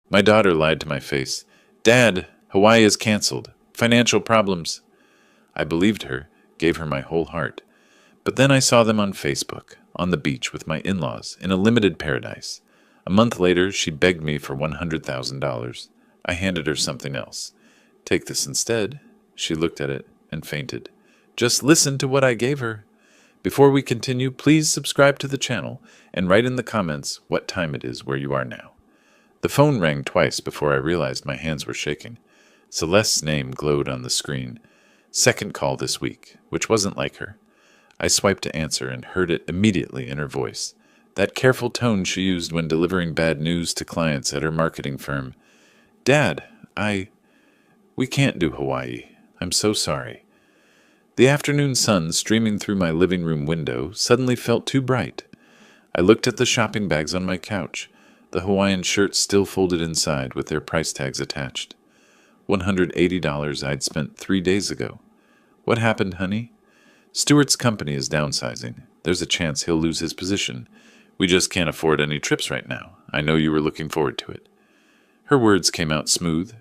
My daughter lied to my face. Dad, Hawaii is canceled. Financial problems. I believed her, gave her my whole heart. But then I saw them on Facebook, on the beach with my in-laws, in a limited paradise. A month later, she begged me for $100,000. I handed her something else. Take this instead. She looked at it and fainted. Just listen to what I gave her. Before we continue, please subscribe to the channel and write in the comments what time it is where you are now. The phone rang twice before I realized my hands were shaking. Celeste's name glowed on the screen. Second call this week, which wasn't like her. I swiped to answer and heard it immediately in her voice. That careful tone she used when delivering bad news to clients at her marketing firm. Dad, we can't do Hawaii. I'm so sorry. The afternoon sun streaming through my living room window suddenly felt too bright. I looked at the shopping bags on my couch, the Hawaiian shirts still folded inside with their price tags attached. $180 I'd spent 3 days ago. What happened, honey? Stuart's company is downsizing. There's a chance he'll lose his position. We just can't afford any trips right now. I know you were looking forward to it. Her words came out smooth,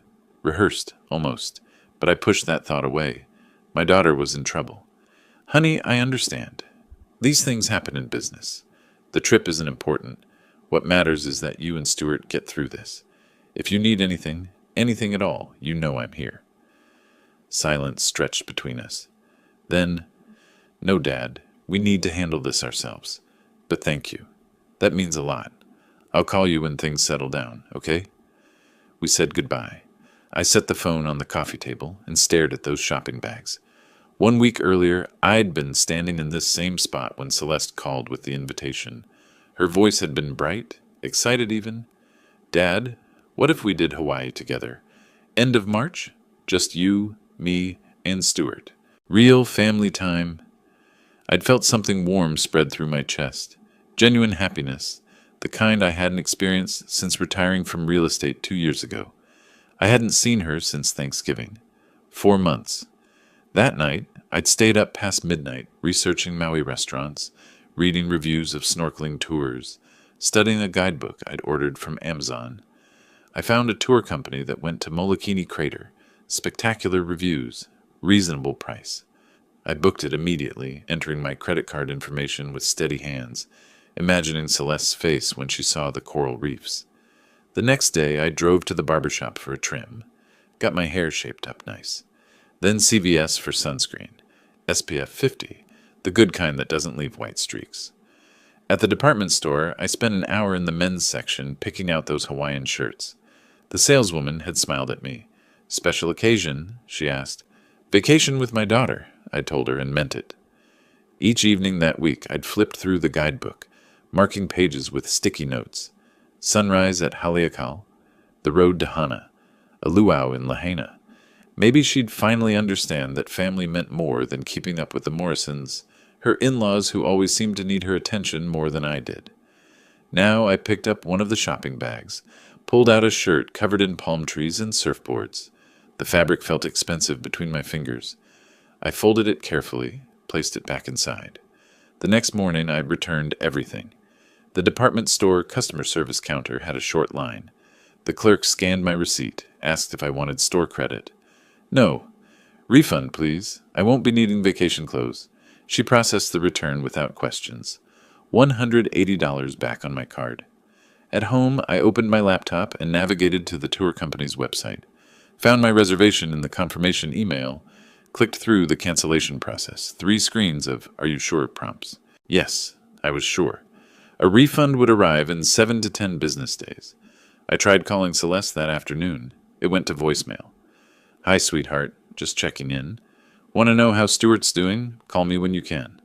rehearsed, almost, but I pushed that thought away. My daughter was in trouble. Honey, I understand. These things happen in business. The trip isn't important. What matters is that you and Stuart get through this. If you need anything at all, you know I'm here. Silence stretched between us. Then, no, Dad, we need to handle this ourselves. But thank you. That means a lot. I'll call you when things settle down, okay? We said goodbye. I set the phone on the coffee table and stared at those shopping bags. 1 week earlier, I'd been standing in this same spot when Celeste called with the invitation. Her voice had been bright, excited even. Dad, what if we did Hawaii together? End of March? Just you, me, and Stuart. Real family time. I'd felt something warm spread through my chest. Genuine happiness, the kind I hadn't experienced since retiring from real estate 2 years ago. I hadn't seen her since Thanksgiving. 4 months. That night, I'd stayed up past midnight, researching Maui restaurants, reading reviews of snorkeling tours, studying a guidebook I'd ordered from Amazon. I found a tour company that went to Molokini Crater. Spectacular reviews, reasonable price. I booked it immediately, entering my credit card information with steady hands, imagining Celeste's face when she saw the coral reefs. The next day, I drove to the barbershop for a trim. Got my hair shaped up nice. Then CVS for sunscreen. SPF 50, the good kind that doesn't leave white streaks. At the department store, I spent an hour in the men's section picking out those Hawaiian shirts. The saleswoman had smiled at me. Special occasion, she asked. Vacation with my daughter, I told her and meant it. Each evening that week, I'd flipped through the guidebook, marking pages with sticky notes. Sunrise at Haleakala, the road to Hana, a luau in Lahaina. Maybe she'd finally understand that family meant more than keeping up with the Morrisons, her in-laws who always seemed to need her attention more than I did. Now I picked up one of the shopping bags, pulled out a shirt covered in palm trees and surfboards. The fabric felt expensive between my fingers. I folded it carefully, placed it back inside. The next morning I'd returned everything. The department store customer service counter had a short line. The clerk scanned my receipt, asked if I wanted store credit. No. Refund, please. I won't be needing vacation clothes. She processed the return without questions. $180 back on my card. At home, I opened my laptop and navigated to the tour company's website. Found my reservation in the confirmation email. Clicked through the cancellation process. 3 screens of "Are you sure?" prompts. Yes, I was sure. A refund would arrive in 7 to 10 business days. I tried calling Celeste that afternoon. It went to voicemail. Hi, sweetheart. Just checking in. Want to know how Stuart's doing? Call me when you can.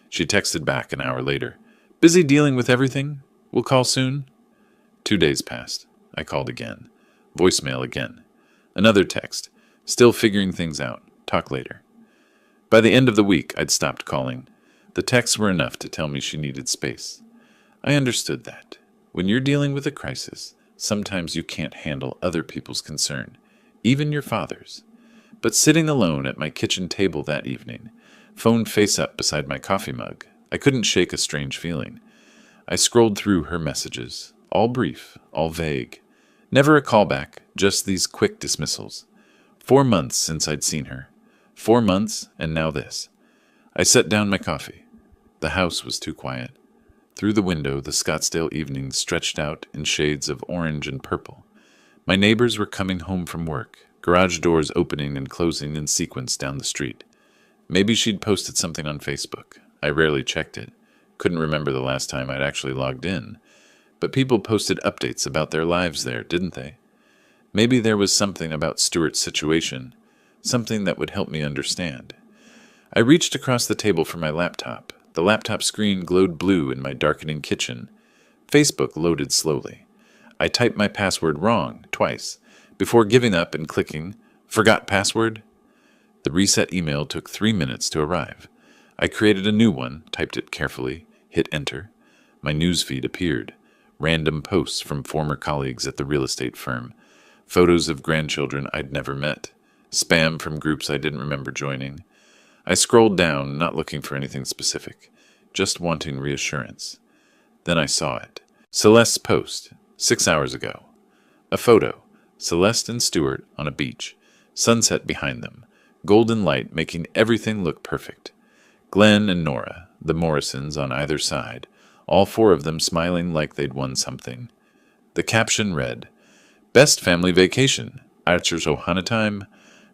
She texted back an hour later. Busy dealing with everything? We'll call soon? 2 days passed. I called again. Voicemail again. Another text. Still figuring things out. Talk later. By the end of the week, I'd stopped calling. The texts were enough to tell me she needed space. I understood that. When you're dealing with a crisis, sometimes you can't handle other people's concern, even your father's. But sitting alone at my kitchen table that evening, phone face up beside my coffee mug, I couldn't shake a strange feeling. I scrolled through her messages, all brief, all vague. Never a callback, just these quick dismissals. 4 months since I'd seen her. 4 months, and now this. I set down my coffee. The house was too quiet. Through the window, the Scottsdale evening stretched out in shades of orange and purple. My neighbors were coming home from work, garage doors opening and closing in sequence down the street. Maybe she'd posted something on Facebook. I rarely checked it. Couldn't remember the last time I'd actually logged in. But people posted updates about their lives there, didn't they? Maybe there was something about Stuart's situation, something that would help me understand. I reached across the table for my laptop. The laptop screen glowed blue in my darkening kitchen. Facebook loaded slowly. I typed my password wrong, twice, before giving up and clicking, "Forgot password?" The reset email took 3 minutes to arrive. I created a new one, typed it carefully, hit enter. My newsfeed appeared. Random posts from former colleagues at the real estate firm. Photos of grandchildren I'd never met. Spam from groups I didn't remember joining. I scrolled down, not looking for anything specific, just wanting reassurance. Then I saw it. Celeste's post, 6 hours ago. A photo. Celeste and Stuart on a beach. Sunset behind them. Golden light making everything look perfect. Glenn and Nora, the Morrisons on either side, all four of them smiling like they'd won something. The caption read, "Best family vacation. Archer's Ohana time.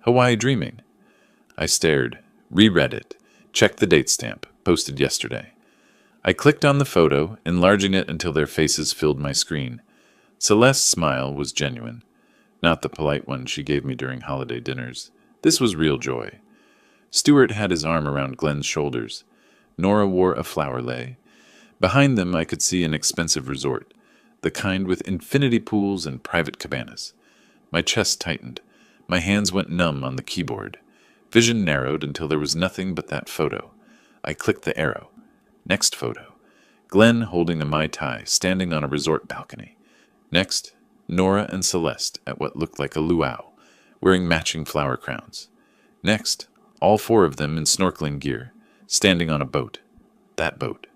Hawaii dreaming." I stared, reread it, checked the date stamp, posted yesterday. I clicked on the photo, enlarging it until their faces filled my screen. Celeste's smile was genuine, not the polite one she gave me during holiday dinners. This was real joy. Stuart had his arm around Glenn's shoulders. Nora wore a flower lei. Behind them I could see an expensive resort, the kind with infinity pools and private cabanas. My chest tightened. My hands went numb on the keyboard. Vision narrowed until there was nothing but that photo. I clicked the arrow. Next photo. Glenn holding a Mai Tai, standing on a resort balcony. Next, Nora and Celeste at what looked like a luau, wearing matching flower crowns. Next, all four of them in snorkeling gear, standing on a boat. That boat.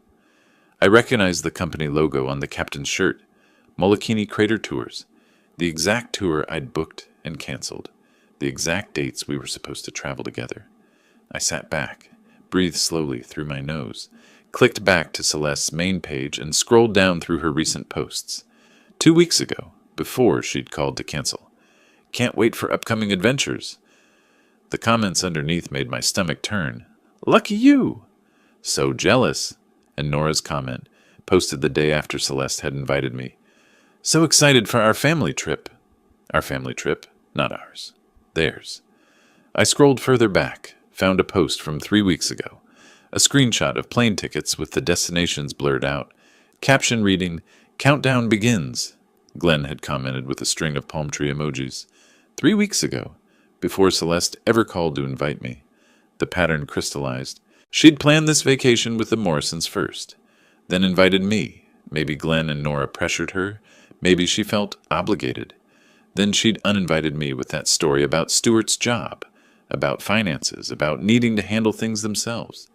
I recognized the company logo on the captain's shirt. Molokini Crater Tours. The exact tour I'd booked and canceled. The exact dates we were supposed to travel together. I sat back, breathed slowly through my nose, clicked back to Celeste's main page and scrolled down through her recent posts. 2 weeks ago, before she'd called to cancel. "Can't wait for upcoming adventures." The comments underneath made my stomach turn. "Lucky you!" "So jealous." And Nora's comment, posted the day after Celeste had invited me. "So excited for our family trip." Our family trip, not ours. Theirs. I scrolled further back, found a post from 3 weeks ago. A screenshot of plane tickets with the destinations blurred out. Caption reading, "Countdown begins." Glenn had commented with a string of palm tree emojis. 3 weeks ago, before Celeste ever called to invite me. The pattern crystallized. She'd planned this vacation with the Morrisons first, then invited me. Maybe Glenn and Nora pressured her. Maybe she felt obligated. Then she'd uninvited me with that story about Stuart's job, about finances, about needing to handle things themselves.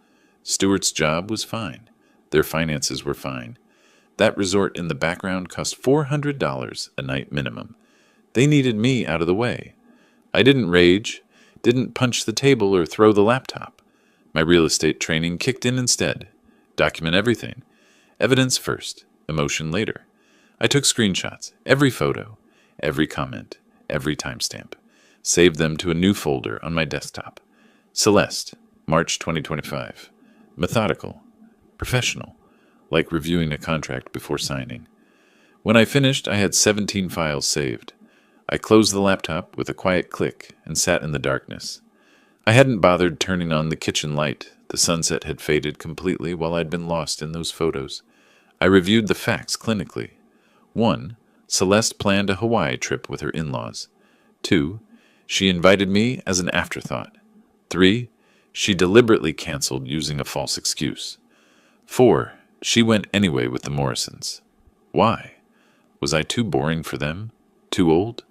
Stuart's job was fine. Their finances were fine. That resort in the background cost $400 a night minimum. They needed me out of the way. I didn't rage, didn't punch the table or throw the laptop. My real estate training kicked in instead. Document everything. Evidence first, emotion later. I took screenshots, every photo, every comment, every timestamp. Saved them to a new folder on my desktop. Celeste, March 2025. Methodical. Professional. Like reviewing a contract before signing. When I finished, I had 17 files saved. I closed the laptop with a quiet click and sat in the darkness. I hadn't bothered turning on the kitchen light. The sunset had faded completely while I'd been lost in those photos. I reviewed the facts clinically. 1. Celeste planned a Hawaii trip with her in-laws. 2. She invited me as an afterthought. 3. She deliberately canceled using a false excuse. 4. She went anyway with the Morrisons. Why? Was I too boring for them? Too old?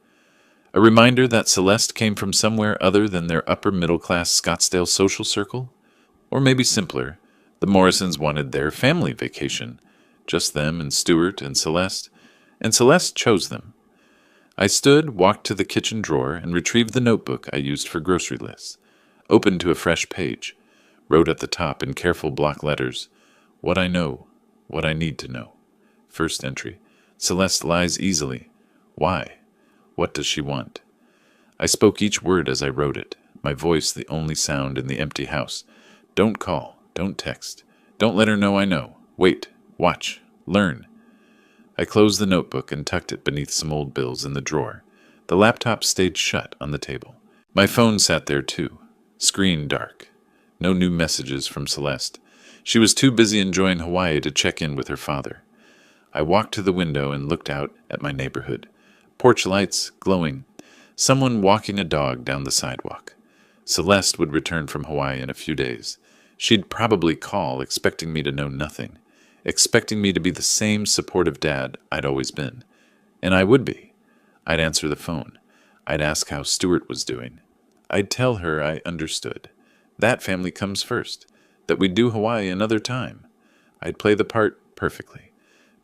A reminder that Celeste came from somewhere other than their upper-middle-class Scottsdale social circle? Or maybe simpler, the Morrisons wanted their family vacation, just them and Stuart and Celeste chose them. I stood, walked to the kitchen drawer, and retrieved the notebook I used for grocery lists. Opened to a fresh page. Wrote at the top in careful block letters, "What I know, what I need to know." First entry. Celeste lies easily. Why? What does she want? I spoke each word as I wrote it, my voice the only sound in the empty house. Don't call. Don't text. Don't let her know I know. Wait. Watch. Learn. I closed the notebook and tucked it beneath some old bills in the drawer. The laptop stayed shut on the table. My phone sat there too. Screen dark. No new messages from Celeste. She was too busy enjoying Hawaii to check in with her father. I walked to the window and looked out at my neighborhood. Porch lights glowing. Someone walking a dog down the sidewalk. Celeste would return from Hawaii in a few days. She'd probably call, expecting me to know nothing, expecting me to be the same supportive dad I'd always been. And I would be. I'd answer the phone. I'd ask how Stuart was doing. I'd tell her I understood. That family comes first, that we'd do Hawaii another time. I'd play the part perfectly,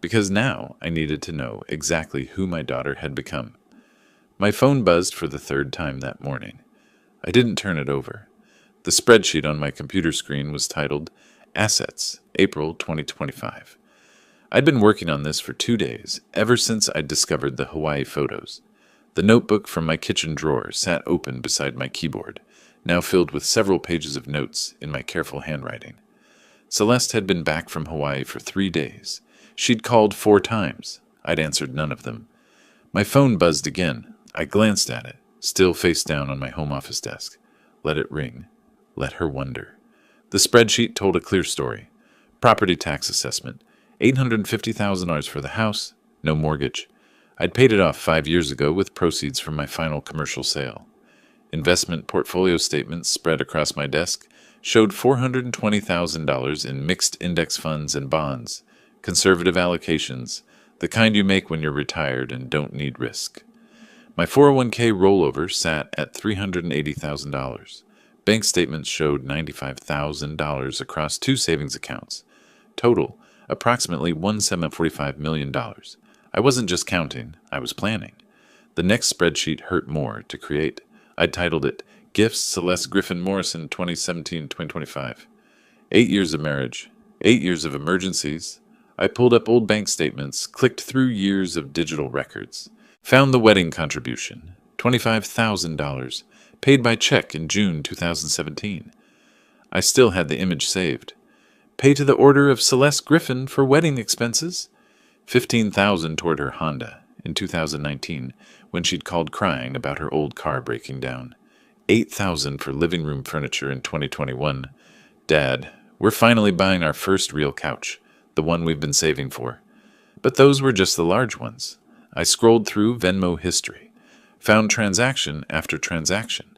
because now I needed to know exactly who my daughter had become. My phone buzzed for the third time that morning. I didn't turn it over. The spreadsheet on my computer screen was titled Assets, April 2025. I'd been working on this for 2 days, ever since I'd discovered the Hawaii photos. The notebook from my kitchen drawer sat open beside my keyboard, now filled with several pages of notes in my careful handwriting. Celeste had been back from Hawaii for 3 days. She'd called 4 times. I'd answered none of them. My phone buzzed again. I glanced at it, still face down on my home office desk. Let it ring. Let her wonder. The spreadsheet told a clear story. Property tax assessment. $850,000 for the house, no mortgage. I'd paid it off 5 years ago with proceeds from my final commercial sale. Investment portfolio statements spread across my desk showed $420,000 in mixed index funds and bonds, conservative allocations, the kind you make when you're retired and don't need risk. My 401k rollover sat at $380,000. Bank statements showed $95,000 across 2 savings accounts. Total, approximately $1,745 million. I wasn't just counting, I was planning. The next spreadsheet hurt more to create. I titled it, Gifts Celeste Griffin Morrison 2017-2025. 8 years of marriage, 8 years of emergencies. I pulled up old bank statements, clicked through years of digital records. Found the wedding contribution, $25,000, paid by check in June 2017. I still had the image saved. Pay to the order of Celeste Griffin for wedding expenses. $15,000 toward her Honda in 2019 when she'd called crying about her old car breaking down. $8,000 for living room furniture in 2021. Dad, we're finally buying our first real couch, the one we've been saving for. But those were just the large ones. I scrolled through Venmo history, found transaction after transaction.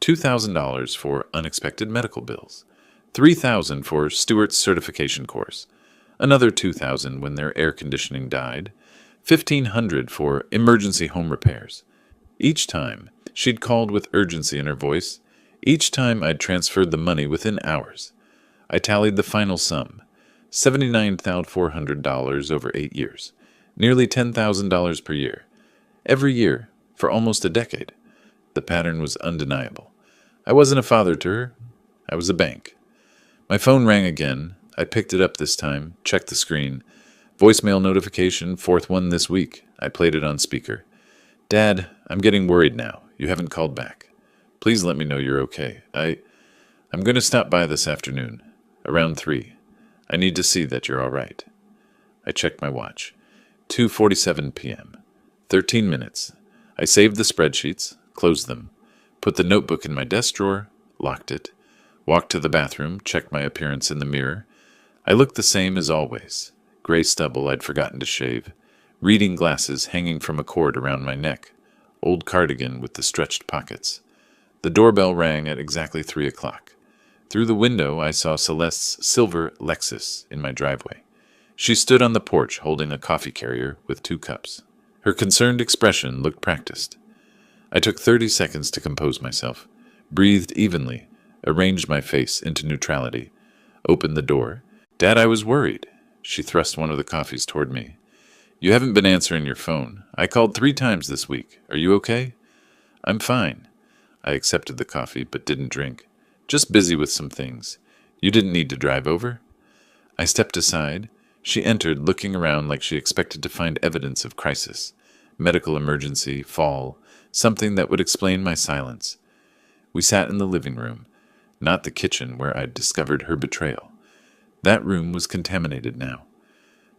$2,000 for unexpected medical bills, $3,000 for Stewart's certification course, another $2,000 when their air conditioning died, $1,500 for emergency home repairs. Each time, she'd called with urgency in her voice. Each time I'd transferred the money within hours. I tallied the final sum, $79,400 over 8 years. Nearly $10,000 per year. Every year, for almost a decade. The pattern was undeniable. I wasn't a father to her. I was a bank. My phone rang again. I picked it up this time, checked the screen. Voicemail notification, 4th one this week. I played it on speaker. Dad, I'm getting worried now. You haven't called back. Please let me know you're okay. I'm going to stop by this afternoon, around 3. I need to see that you're all right. I checked my watch. 2:47 p.m. 13 minutes. I saved the spreadsheets, closed them, put the notebook in my desk drawer, locked it, walked to the bathroom, checked my appearance in the mirror. I looked the same as always. Gray stubble I'd forgotten to shave, reading glasses hanging from a cord around my neck, old cardigan with the stretched pockets. The doorbell rang at exactly 3 o'clock. Through the window I saw Celeste's silver Lexus in my driveway. She stood on the porch holding a coffee carrier with 2 cups. Her concerned expression looked practiced. I took 30 seconds to compose myself, breathed evenly, arranged my face into neutrality, opened the door. Dad, I was worried. She thrust one of the coffees toward me. You haven't been answering your phone. I called 3 times this week. Are you okay? I'm fine. I accepted the coffee, but didn't drink. Just busy with some things. You didn't need to drive over? I stepped aside. She entered, looking around like she expected to find evidence of crisis. Medical emergency, fall, something that would explain my silence. We sat in the living room, not the kitchen where I'd discovered her betrayal. That room was contaminated now.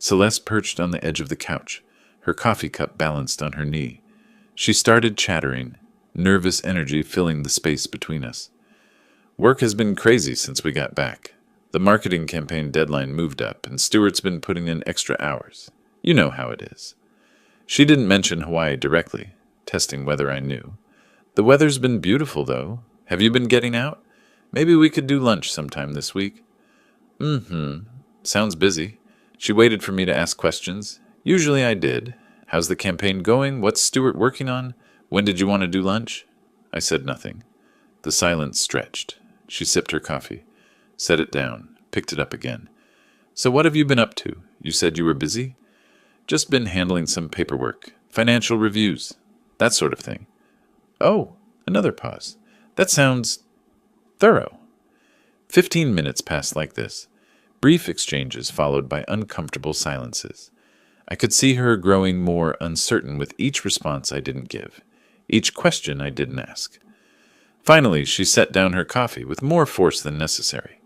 Celeste perched on the edge of the couch, her coffee cup balanced on her knee. She started chattering, nervous energy filling the space between us. Work has been crazy since we got back. The marketing campaign deadline moved up, and Stuart's been putting in extra hours. You know how it is. She didn't mention Hawaii directly, testing whether I knew. The weather's been beautiful, though. Have you been getting out? Maybe we could do lunch sometime this week. Sounds busy. She waited for me to ask questions. Usually I did. How's the campaign going? What's Stuart working on? When did you want to do lunch? I said nothing. The silence stretched. She sipped her coffee, set it down, picked it up again. So what have you been up to? You said you were busy? Just been handling some paperwork, financial reviews, that sort of thing. Oh, another pause. That sounds thorough. 15 minutes passed like this. Brief exchanges followed by uncomfortable silences. I could see her growing more uncertain with each response I didn't give, each question I didn't ask. Finally, she set down her coffee with more force than necessary.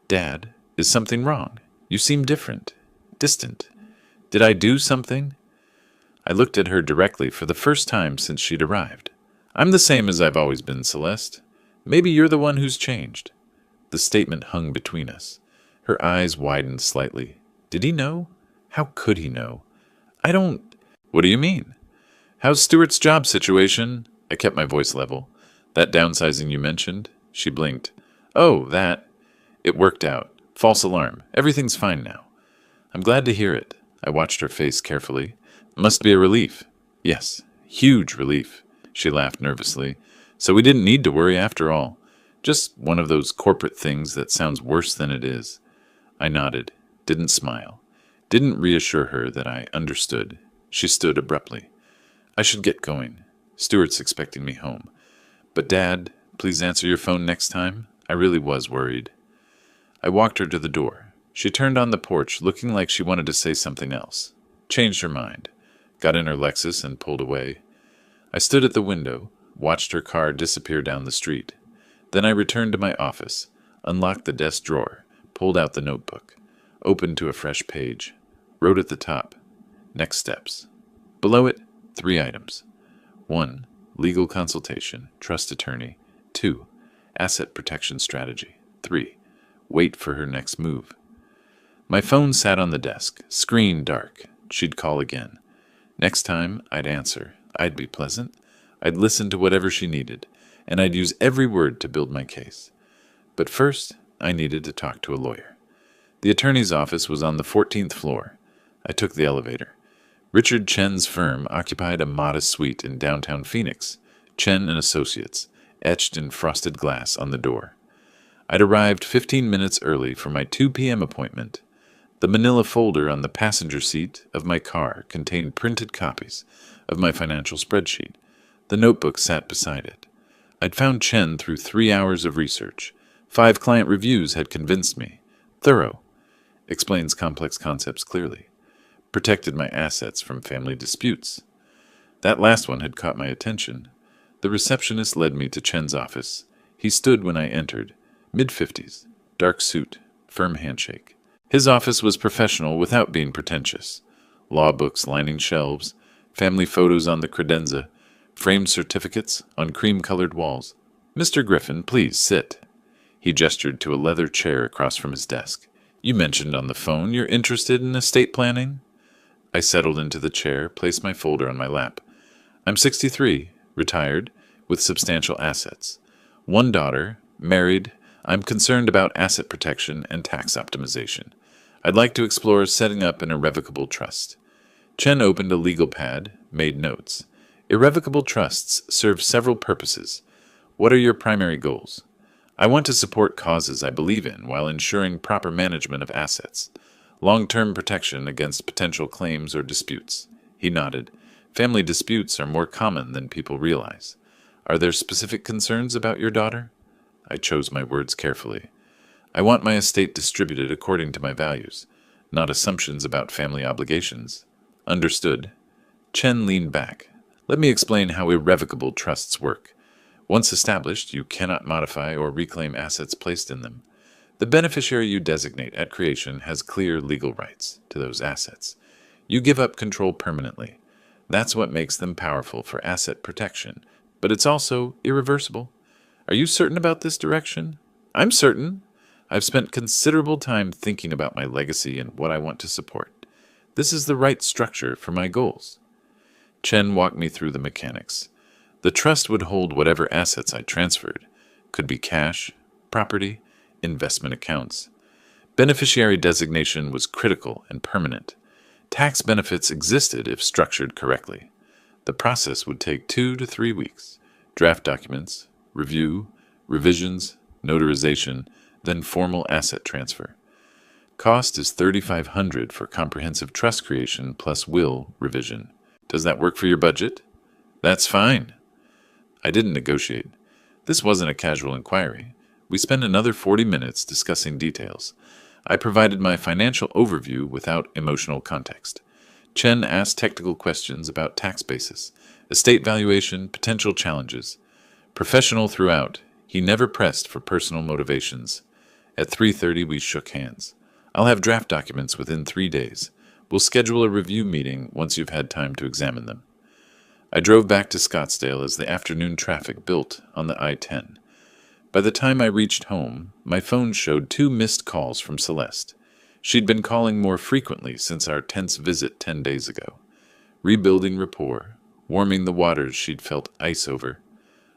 Dad, is something wrong? You seem different, distant. Did I do something? I looked at her directly for the first time since she'd arrived. I'm the same as I've always been, Celeste. Maybe you're the one who's changed. The statement hung between us. Her eyes widened slightly. Did he know? How could he know? What do you mean? How's Stuart's job situation? I kept my voice level. That downsizing you mentioned? She blinked. Oh, that. It worked out. False alarm. Everything's fine now. I'm glad to hear it. I watched her face carefully. Must be a relief. Yes, huge relief. She laughed nervously. So we didn't need to worry after all. Just one of those corporate things that sounds worse than it is. I nodded, didn't smile, didn't reassure her that I understood. She stood abruptly. I should get going. Stuart's expecting me home. But Dad, please answer your phone next time. I really was worried. I walked her to the door. She turned on the porch, looking like she wanted to say something else. Changed her mind. Got in her Lexus and pulled away. I stood at the window, watched her car disappear down the street. Then I returned to my office, unlocked the desk drawer, pulled out the notebook, opened to a fresh page, wrote at the top, next steps. Below it, 3 items. 1. Legal consultation, trust attorney. 2. Asset protection strategy. 3. Wait for her next move. My phone sat on the desk, screen dark. She'd call again. Next time, I'd answer. I'd be pleasant. I'd listen to whatever she needed, and I'd use every word to build my case. But first, I needed to talk to a lawyer. The attorney's office was on the 14th floor. I took the elevator. Richard Chen's firm occupied a modest suite in downtown Phoenix, Chen and Associates, etched in frosted glass on the door. I'd arrived 15 minutes early for my 2 p.m. appointment. The manila folder on the passenger seat of my car contained printed copies of my financial spreadsheet. The notebook sat beside it. I'd found Chen through 3 hours of research. 5 client reviews had convinced me. Thorough. Explains complex concepts clearly. Protected my assets from family disputes. That last one had caught my attention. The receptionist led me to Chen's office. He stood when I entered. Mid-50s, dark suit, firm handshake. His office was professional without being pretentious. Law books lining shelves, family photos on the credenza, framed certificates on cream-colored walls. Mr. Griffin, please sit. He gestured to a leather chair across from his desk. You mentioned on the phone you're interested in estate planning? I settled into the chair, placed my folder on my lap. I'm 63, retired, with substantial assets. 1 daughter, married. I'm concerned about asset protection and tax optimization. I'd like to explore setting up an irrevocable trust. Chen opened a legal pad, made notes. Irrevocable trusts serve several purposes. What are your primary goals? I want to support causes I believe in while ensuring proper management of assets. Long-term protection against potential claims or disputes. He nodded. Family disputes are more common than people realize. Are there specific concerns about your daughter? I chose my words carefully. I want my estate distributed according to my values, not assumptions about family obligations. Understood. Chen leaned back. Let me explain how irrevocable trusts work. Once established, you cannot modify or reclaim assets placed in them. The beneficiary you designate at creation has clear legal rights to those assets. You give up control permanently. That's what makes them powerful for asset protection, but it's also irreversible. Are you certain about this direction? I'm certain. I've spent considerable time thinking about my legacy and what I want to support. This is the right structure for my goals. Chen walked me through the mechanics. The trust would hold whatever assets I transferred. Could be cash, property, investment accounts. Beneficiary designation was critical and permanent. Tax benefits existed if structured correctly. The process would take 2 to 3 weeks. Draft documents, review, revisions, notarization, then formal asset transfer. Cost is $3,500 for comprehensive trust creation plus will revision. Does that work for your budget? That's fine. I didn't negotiate. This wasn't a casual inquiry. We spent another 40 minutes discussing details. I provided my financial overview without emotional context. Chen asked technical questions about tax basis, estate valuation, potential challenges. Professional throughout, he never pressed for personal motivations. At 3:30 we shook hands. I'll have draft documents within 3 days. We'll schedule a review meeting once you've had time to examine them. I drove back to Scottsdale as the afternoon traffic built on the I-10. By the time I reached home, my phone showed 2 missed calls from Celeste. She'd been calling more frequently since our tense visit 10 days ago. Rebuilding rapport, warming the waters she'd felt ice over.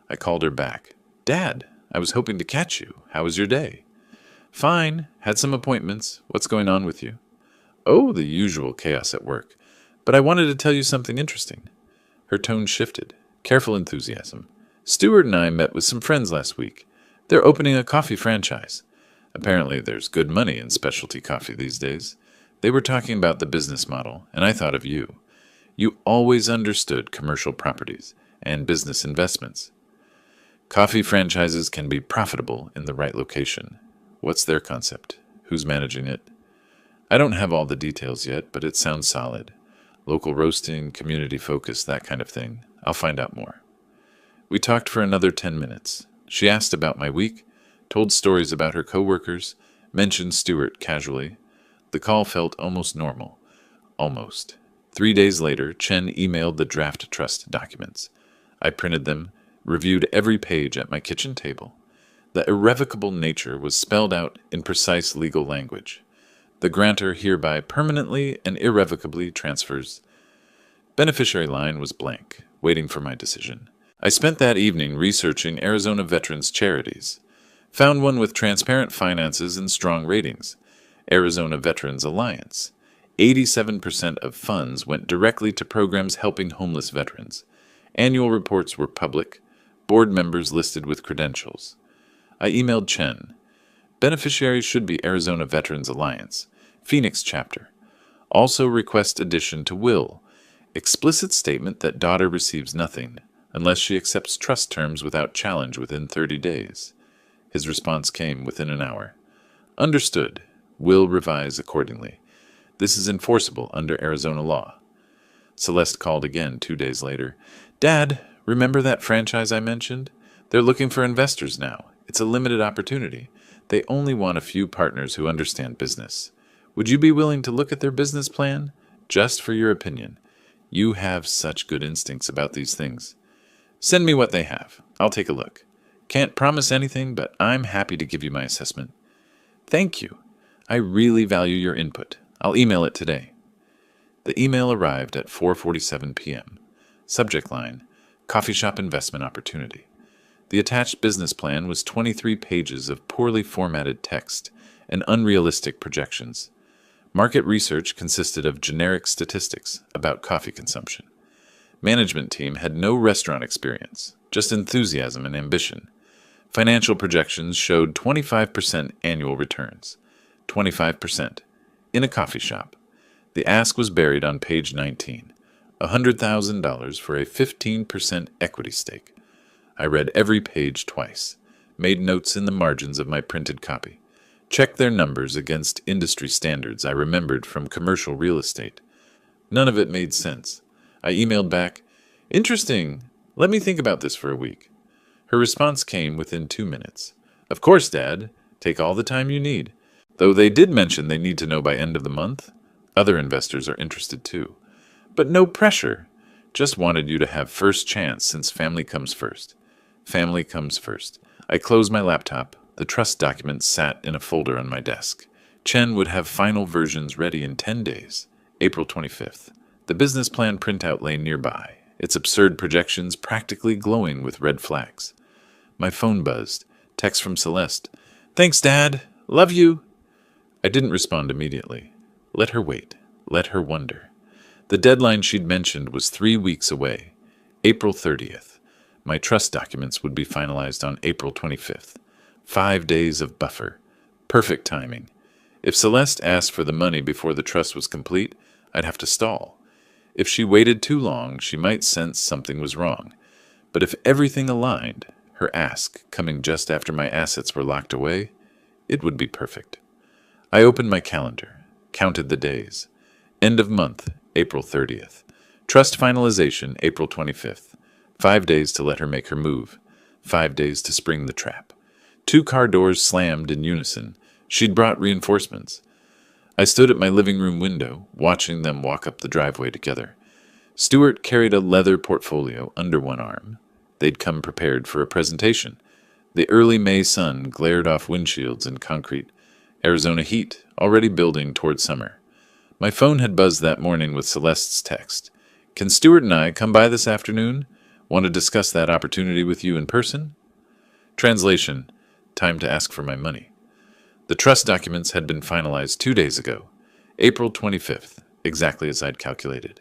I called her back. Dad, I was hoping to catch you. How was your day? Fine. Had some appointments. What's going on with you? Oh, the usual chaos at work. But I wanted to tell you something interesting. Her tone shifted. Careful enthusiasm. Stuart and I met with some friends last week. They're opening a coffee franchise. Apparently there's good money in specialty coffee these days. They were talking about the business model, and I thought of you. You always understood commercial properties and business investments. Coffee franchises can be profitable in the right location. What's their concept? Who's managing it? I don't have all the details yet, but it sounds solid. Local roasting, community focus, that kind of thing. I'll find out more. We talked for another 10 minutes. She asked about my week, told stories about her coworkers, mentioned Stuart casually. The call felt almost normal. Almost. 3 days later, Chen emailed the draft trust documents. I printed them, reviewed every page at my kitchen table. The irrevocable nature was spelled out in precise legal language. The grantor hereby permanently and irrevocably transfers. Beneficiary line was blank, waiting for my decision. I spent that evening researching Arizona veterans charities. Found one with transparent finances and strong ratings. Arizona Veterans Alliance. 87% of funds went directly to programs helping homeless veterans. Annual reports were public. Board members listed with credentials. I emailed Chen. Beneficiaries should be Arizona Veterans Alliance, Phoenix chapter. Also request addition to will. Explicit statement that daughter receives nothing, unless she accepts trust terms without challenge within 30 days. His response came within an hour. Understood. Will revise accordingly. This is enforceable under Arizona law. Celeste called again 2 days later. Dad, remember that franchise I mentioned? They're looking for investors now. It's a limited opportunity. They only want a few partners who understand business. Would you be willing to look at their business plan? Just for your opinion. You have such good instincts about these things. Send me what they have. I'll take a look. Can't promise anything, but I'm happy to give you my assessment. Thank you. I really value your input. I'll email it today. The email arrived at 4:47 p.m. Subject line, Coffee Shop Investment Opportunity. The attached business plan was 23 pages of poorly formatted text and unrealistic projections. Market research consisted of generic statistics about coffee consumption. Management team had no restaurant experience, just enthusiasm and ambition. Financial projections showed 25% annual returns. 25%. in a coffee shop. The ask was buried on page 19. $100,000 for a 15% equity stake. I read every page twice, made notes in the margins of my printed copy, checked their numbers against industry standards I remembered from commercial real estate. None of it made sense. I emailed back, "Interesting. Let me think about this for a week." Her response came within 2 minutes. "Of course, Dad. Take all the time you need." Though they did mention they need to know by end of the month. Other investors are interested too. But no pressure. Just wanted you to have first chance since family comes first. Family comes first. I closed my laptop. The trust documents sat in a folder on my desk. Chen would have final versions ready in 10 days. April 25th. The business plan printout lay nearby, its absurd projections practically glowing with red flags. My phone buzzed. Text from Celeste. "Thanks, Dad. Love you." I didn't respond immediately. Let her wait. Let her wonder. The deadline she'd mentioned was 3 weeks away. April 30th. My trust documents would be finalized on April 25th. 5 days of buffer. Perfect timing. If Celeste asked for the money before the trust was complete, I'd have to stall. If she waited too long, she might sense something was wrong. But if everything aligned, her ask coming just after my assets were locked away, it would be perfect. I opened my calendar, counted the days. End of month, April 30th. Trust finalization, April 25th. 5 days to let her make her move. 5 days to spring the trap. 2 car doors slammed in unison. She'd brought reinforcements. I stood at my living room window, watching them walk up the driveway together. Stuart carried a leather portfolio under one arm. They'd come prepared for a presentation. The early May sun glared off windshields and concrete. Arizona heat, already building toward summer. My phone had buzzed that morning with Celeste's text. "Can Stuart and I come by this afternoon? Want to discuss that opportunity with you in person?" Translation: time to ask for my money. The trust documents had been finalized 2 days ago. April 25th, exactly as I'd calculated.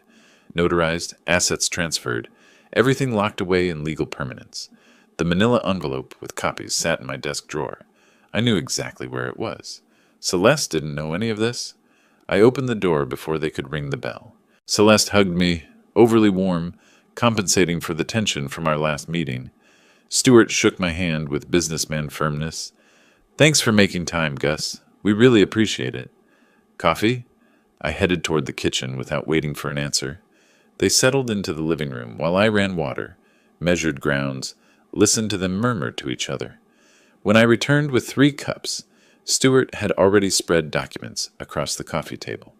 Notarized, assets transferred, everything locked away in legal permanence. The manila envelope with copies sat in my desk drawer. I knew exactly where it was. Celeste didn't know any of this. I opened the door before they could ring the bell. Celeste hugged me, overly warm, compensating for the tension from our last meeting. Stuart shook my hand with businessman firmness. "Thanks for making time, Gus. We really appreciate it." "Coffee?" I headed toward the kitchen without waiting for an answer. They settled into the living room while I ran water, measured grounds, listened to them murmur to each other. When I returned with 3 cups, Stuart had already spread documents across the coffee table.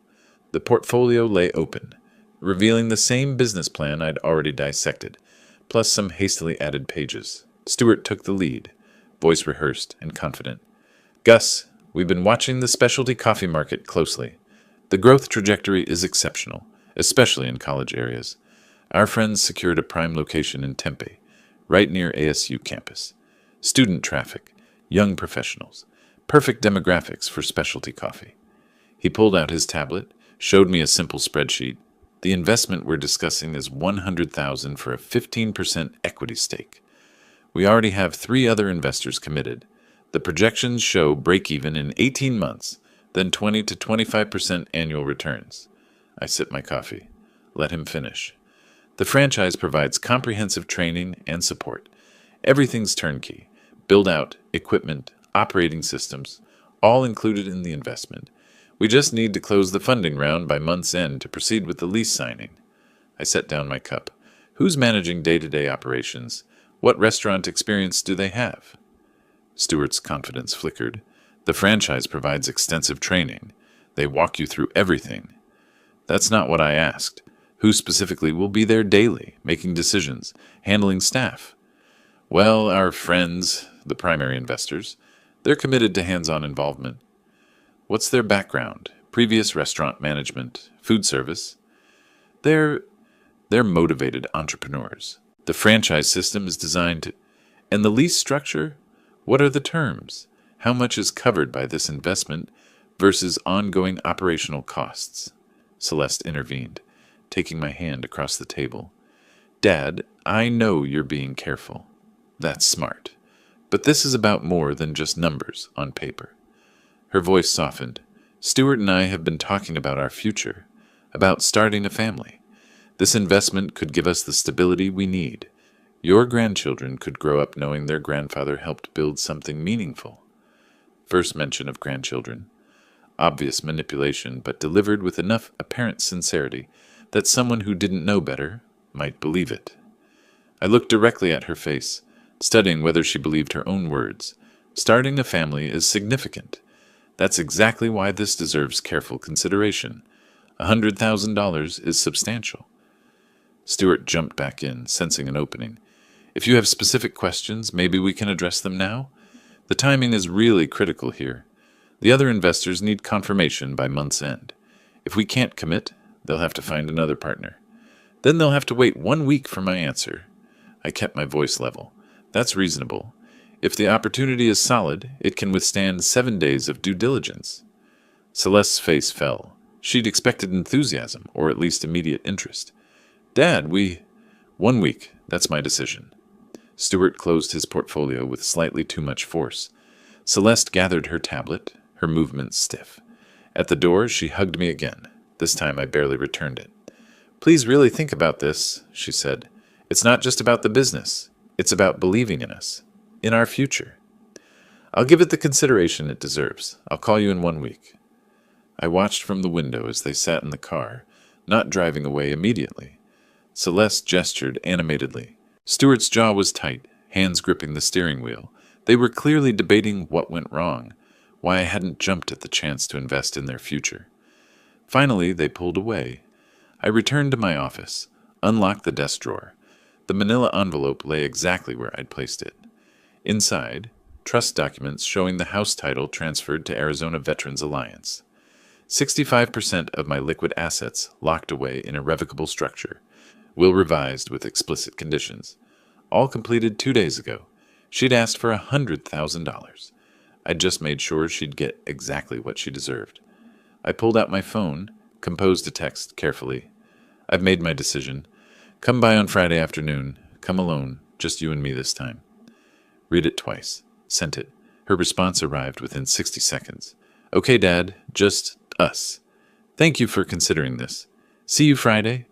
The portfolio lay open, revealing the same business plan I'd already dissected, plus some hastily added pages. Stuart took the lead, voice rehearsed and confident. "Gus, we've been watching the specialty coffee market closely. The growth trajectory is exceptional, especially in college areas. Our friends secured a prime location in Tempe, right near ASU campus. Student traffic, young professionals, perfect demographics for specialty coffee." He pulled out his tablet, showed me a simple spreadsheet. "The investment we're discussing is $100,000 for a 15% equity stake. We already have 3 other investors committed. The projections show break-even in 18 months, then 20 to 25% annual returns." I sipped my coffee. Let him finish. "The franchise provides comprehensive training and support. Everything's turnkey. Build-out, equipment, operating systems, all included in the investment. We just need to close the funding round by month's end to proceed with the lease signing." I set down my cup. "Who's managing day-to-day operations? What restaurant experience do they have?" Stuart's confidence flickered. "The franchise provides extensive training. They walk you through everything." "That's not what I asked. Who specifically will be there daily, making decisions, handling staff?" "Well, our friends, the primary investors. They're committed to hands-on involvement." "What's their background? Previous restaurant management, food service?" They're motivated entrepreneurs. The franchise system is designed to... And the lease structure? What are the terms? How much is covered by this investment versus ongoing operational costs? Celeste intervened, taking my hand across the table. "Dad, I know you're being careful. That's smart. But this is about more than just numbers on paper." Her voice softened. Stuart and I have been talking about our future, about starting a family. This investment could give us the stability we need. Your grandchildren could grow up knowing their grandfather helped build something meaningful. First mention of grandchildren. Obvious manipulation, but delivered with enough apparent sincerity that someone who didn't know better might believe it. I looked directly at her face, studying whether she believed her own words. Starting a family is significant. That's exactly why this deserves careful consideration. $100,000 is substantial. Stuart jumped back in, sensing an opening. If you have specific questions, maybe we can address them now? The timing is really critical here. The other investors need confirmation by month's end. If we can't commit, they'll have to find another partner. Then they'll have to wait 1 week for my answer. I kept my voice level. That's reasonable. If the opportunity is solid, it can withstand 7 days of due diligence. Celeste's face fell. She'd expected enthusiasm, or at least immediate interest. Dad, 1 week. That's my decision. Stuart closed his portfolio with slightly too much force. Celeste gathered her tablet, her movements stiff. At the door, she hugged me again. This time I barely returned it. Please really think about this, she said. It's not just about the business. It's about believing in us, in our future. I'll give it the consideration it deserves. I'll call you in 1 week. I watched from the window as they sat in the car, not driving away immediately. Celeste gestured animatedly. Stuart's jaw was tight, hands gripping the steering wheel. They were clearly debating what went wrong, why I hadn't jumped at the chance to invest in their future. Finally, they pulled away. I returned to my office, unlocked the desk drawer. The manila envelope lay exactly where I'd placed it. Inside, trust documents showing the house title transferred to Arizona Veterans Alliance. 65% of my liquid assets locked away in irrevocable structure. Will revised with explicit conditions. All completed 2 days ago. She'd asked for $100,000. I'd just made sure she'd get exactly what she deserved. I pulled out my phone, composed a text carefully. I've made my decision. Come by on Friday afternoon. Come alone, just you and me this time. Read it twice. Sent it. Her response arrived within 60 seconds. Okay, Dad, just us. Thank you for considering this. See you Friday?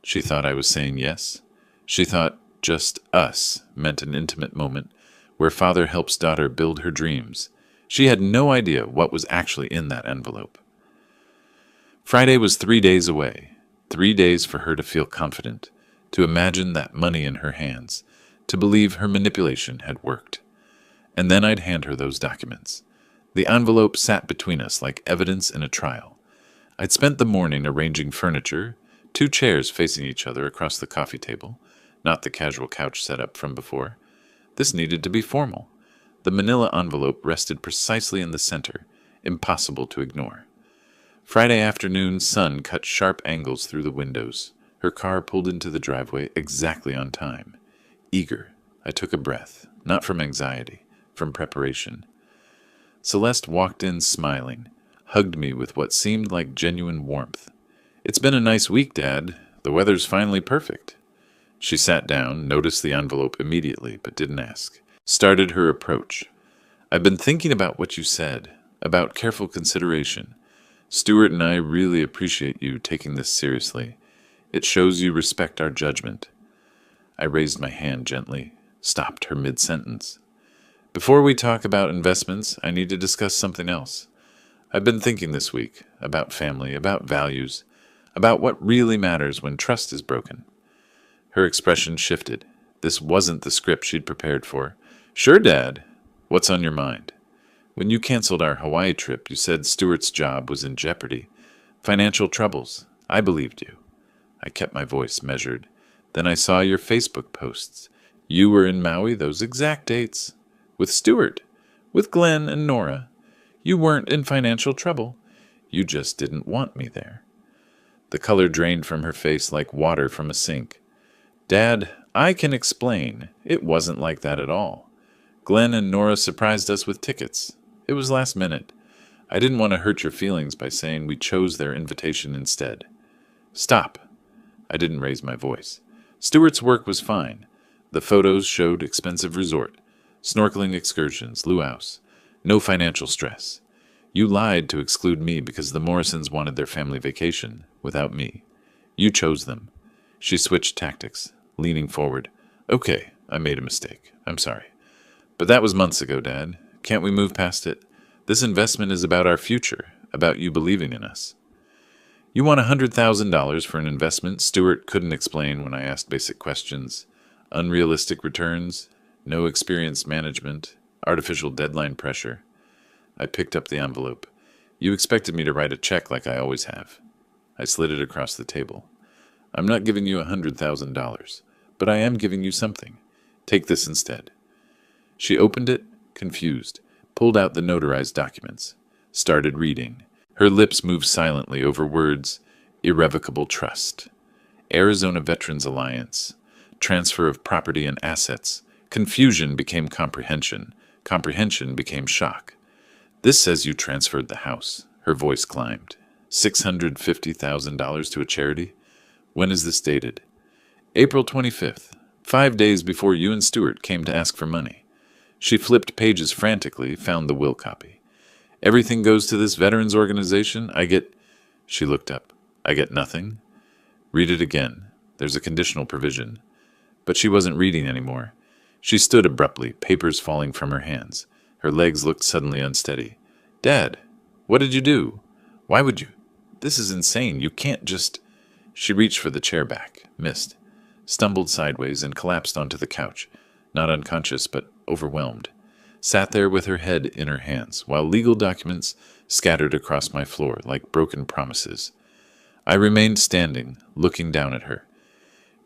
She thought I was saying yes. She thought just us meant an intimate moment where father helps daughter build her dreams. She had no idea what was actually in that envelope. Friday was 3 days away. 3 days for her to feel confident, to imagine that money in her hands, to believe her manipulation had worked. And then I'd hand her those documents. The envelope sat between us like evidence in a trial. I'd spent the morning arranging furniture, 2 chairs facing each other across the coffee table, not the casual couch setup from before. This needed to be formal. The manila envelope rested precisely in the center, impossible to ignore. Friday afternoon sun cut sharp angles through the windows. Her car pulled into the driveway exactly on time. Eager, I took a breath, not from anxiety, from preparation. Celeste walked in smiling, hugged me with what seemed like genuine warmth. It's been a nice week, Dad. The weather's finally perfect. She sat down, noticed the envelope immediately, but didn't ask. Started her approach. I've been thinking about what you said, about careful consideration. Stuart and I really appreciate you taking this seriously. It shows you respect our judgment. I raised my hand gently, stopped her mid-sentence. Before we talk about investments, I need to discuss something else. I've been thinking this week about family, about values, about what really matters when trust is broken. Her expression shifted. This wasn't the script she'd prepared for. Sure, Dad. What's on your mind? When you canceled our Hawaii trip, you said Stuart's job was in jeopardy. Financial troubles. I believed you. I kept my voice measured. Then I saw your Facebook posts. You were in Maui those exact dates. With Stuart. With Glenn and Nora. You weren't in financial trouble. You just didn't want me there. The color drained from her face like water from a sink. Dad, I can explain. It wasn't like that at all. Glenn and Nora surprised us with tickets. It was last minute. I didn't want to hurt your feelings by saying we chose their invitation instead. Stop. I didn't raise my voice. Stuart's work was fine. The photos showed expensive resort, snorkeling excursions, luau's. No financial stress. You lied to exclude me because the Morrisons wanted their family vacation without me. You chose them. She switched tactics, leaning forward. Okay, I made a mistake. I'm sorry. But that was months ago, Dad. Can't we move past it? This investment is about our future, about you believing in us. You want $100,000 for an investment Stewart couldn't explain when I asked basic questions. Unrealistic returns, no experienced management, artificial deadline pressure. I picked up the envelope. You expected me to write a check like I always have. I slid it across the table. I'm not giving you $100,000, but I am giving you something. Take this instead. She opened it, confused, pulled out the notarized documents, started reading. Her lips moved silently over words: irrevocable trust, Arizona Veterans Alliance, transfer of property and assets. Confusion became comprehension. Comprehension became shock. This says you transferred the house. Her voice climbed. $650,000 to a charity? When is this dated? April 25th, 5 days before you and Stewart came to ask for money. She flipped pages frantically, found the will copy. Everything goes to this veterans organization. She looked up. I get nothing? Read it again. There's a conditional provision. But she wasn't reading anymore. She stood abruptly, papers falling from her hands. Her legs looked suddenly unsteady. Dad, what did you do? Why would you? This is insane. You can't just... She reached for the chair back, missed, stumbled sideways and collapsed onto the couch, not unconscious but overwhelmed. Sat there with her head in her hands, while legal documents scattered across my floor like broken promises. I remained standing, looking down at her.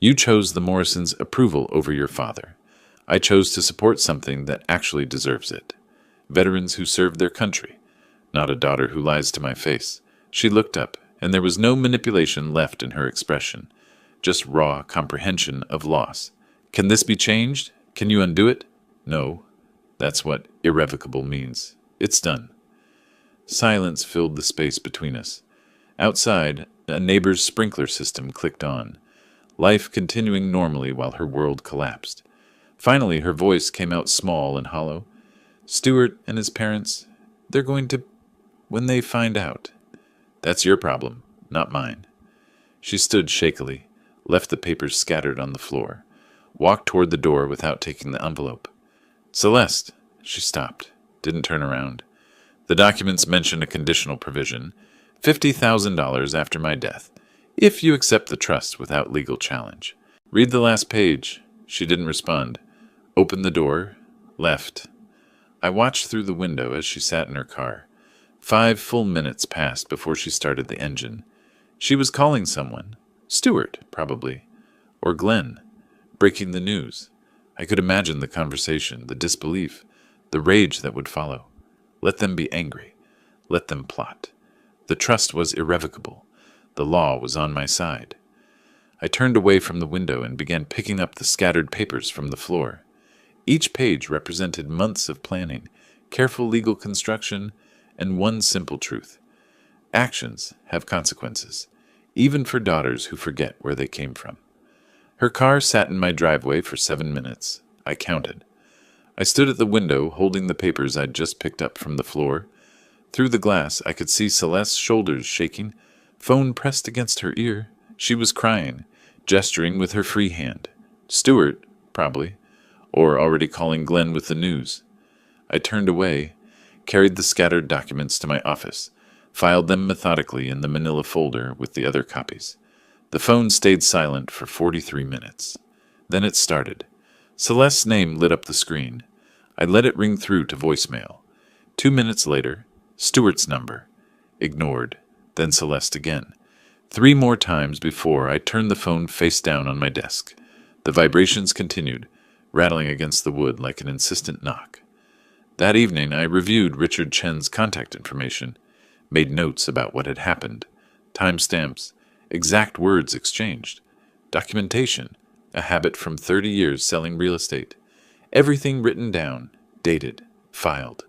You chose the Morrisons' approval over your father. I chose to support something that actually deserves it. Veterans who served their country, not a daughter who lies to my face. She looked up, and there was no manipulation left in her expression, just raw comprehension of loss. Can this be changed? Can you undo it? No. That's what irrevocable means. It's done. Silence filled the space between us. Outside, a neighbor's sprinkler system clicked on, life continuing normally while her world collapsed. Finally, her voice came out small and hollow. Stewart and his parents, they're going to... when they find out. That's your problem, not mine. She stood shakily, left the papers scattered on the floor, walked toward the door without taking the envelope. Celeste, she stopped, didn't turn around. The documents mention a conditional provision, $50,000 after my death, if you accept the trust without legal challenge. Read the last page. She didn't respond. Opened the door, left. I watched through the window as she sat in her car. 5 full minutes passed before she started the engine. She was calling someone. Stewart, probably. Or Glenn. Breaking the news. I could imagine the conversation, the disbelief, the rage that would follow. Let them be angry. Let them plot. The trust was irrevocable. The law was on my side. I turned away from the window and began picking up the scattered papers from the floor. Each page represented months of planning, careful legal construction, and one simple truth. Actions have consequences, even for daughters who forget where they came from. Her car sat in my driveway for 7 minutes. I counted. I stood at the window holding the papers I'd just picked up from the floor. Through the glass, I could see Celeste's shoulders shaking, phone pressed against her ear. She was crying, gesturing with her free hand. Stewart, probably, or already calling Glenn with the news. I turned away, carried the scattered documents to my office, filed them methodically in the manila folder with the other copies. The phone stayed silent for 43 minutes. Then it started. Celeste's name lit up the screen. I let it ring through to voicemail. 2 minutes later, Stewart's number. Ignored. Then Celeste again. 3 more times before I turned the phone face down on my desk. The vibrations continued, rattling against the wood like an insistent knock. That evening, I reviewed Richard Chen's contact information, made notes about what had happened, timestamps, exact words exchanged, documentation, a habit from 30 years selling real estate. Everything written down, dated, filed.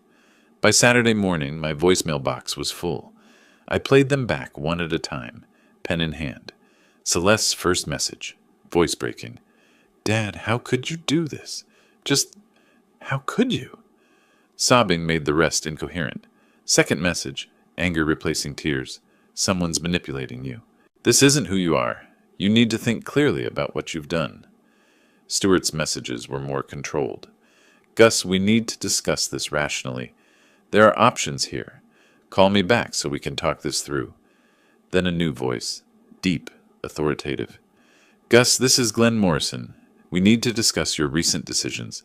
By Saturday morning, my voicemail box was full. I played them back one at a time, pen in hand. Celeste's first message, voice breaking. Dad, how could you do this? Just, how could you? Sobbing made the rest incoherent. Second message, anger replacing tears. Someone's manipulating you. This isn't who you are. You need to think clearly about what you've done. Stewart's messages were more controlled. Gus, we need to discuss this rationally. There are options here. Call me back so we can talk this through. Then a new voice, deep, authoritative. Gus, this is Glenn Morrison. We need to discuss your recent decisions.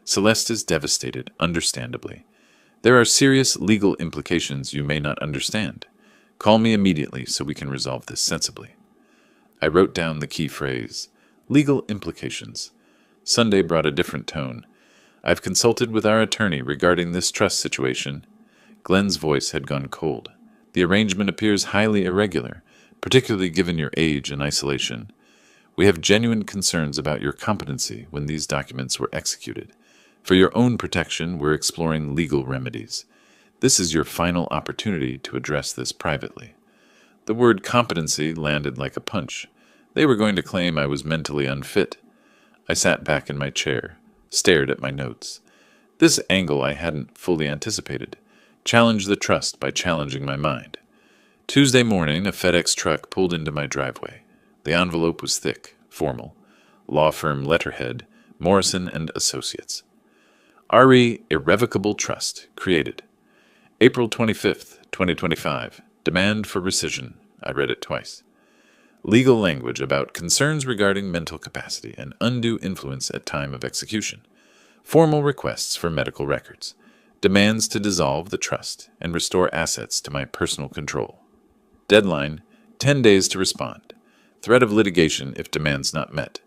Celeste is devastated, understandably. There are serious legal implications you may not understand. Call me immediately so we can resolve this sensibly. I wrote down the key phrase, legal implications. Sunday brought a different tone. I've consulted with our attorney regarding this trust situation. Glenn's voice had gone cold. The arrangement appears highly irregular, particularly given your age and isolation. We have genuine concerns about your competency when these documents were executed. For your own protection, we're exploring legal remedies. This is your final opportunity to address this privately. The word competency landed like a punch. They were going to claim I was mentally unfit. I sat back in my chair, stared at my notes. This angle I hadn't fully anticipated. Challenge the trust by challenging my mind. Tuesday morning, a FedEx truck pulled into my driveway. The envelope was thick, formal. Law firm letterhead, Morrison and Associates. RE Irrevocable Trust, created. April 25th, 2025. Demand for rescission. I read it twice. Legal language about concerns regarding mental capacity and undue influence at time of execution. Formal requests for medical records. Demands to dissolve the trust and restore assets to my personal control. Deadline, 10 days to respond. Threat of litigation if demands not met.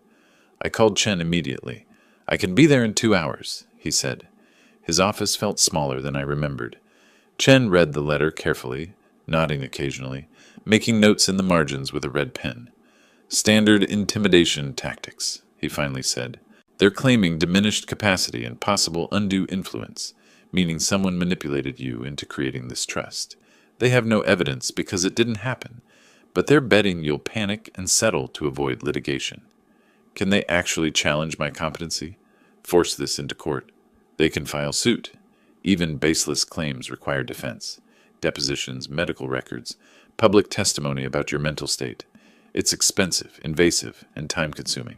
I called Chen immediately. I can be there in 2 hours, he said. His office felt smaller than I remembered. Chen read the letter carefully, nodding occasionally, making notes in the margins with a red pen. Standard intimidation tactics, he finally said. They're claiming diminished capacity and possible undue influence, meaning someone manipulated you into creating this trust. They have no evidence because it didn't happen, but they're betting you'll panic and settle to avoid litigation. Can they actually challenge my competency? Force this into court? They can file suit. Even baseless claims require defense. Depositions, medical records, public testimony about your mental state. It's expensive, invasive, and time-consuming.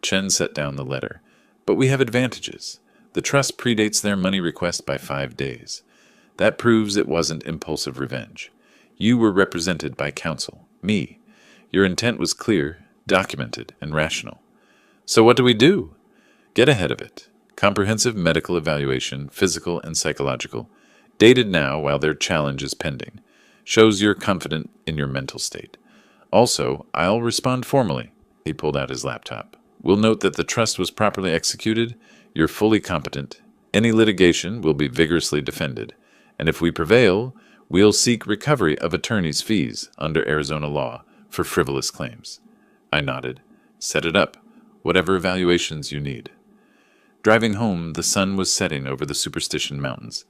Chen set down the letter. But we have advantages. The trust predates their money request by 5 days. That proves it wasn't impulsive revenge. You were represented by counsel, me. Your intent was clear, documented, and rational. So what do we do? Get ahead of it. Comprehensive medical evaluation, physical and psychological, dated now while their challenge is pending. Shows you're confident in your mental state. Also, I'll respond formally. He pulled out his laptop. We'll note that the trust was properly executed. You're fully competent. Any litigation will be vigorously defended. And if we prevail, we'll seek recovery of attorney's fees under Arizona law for frivolous claims. I nodded. Set it up. Whatever evaluations you need. Driving home, the sun was setting over the Superstition Mountains.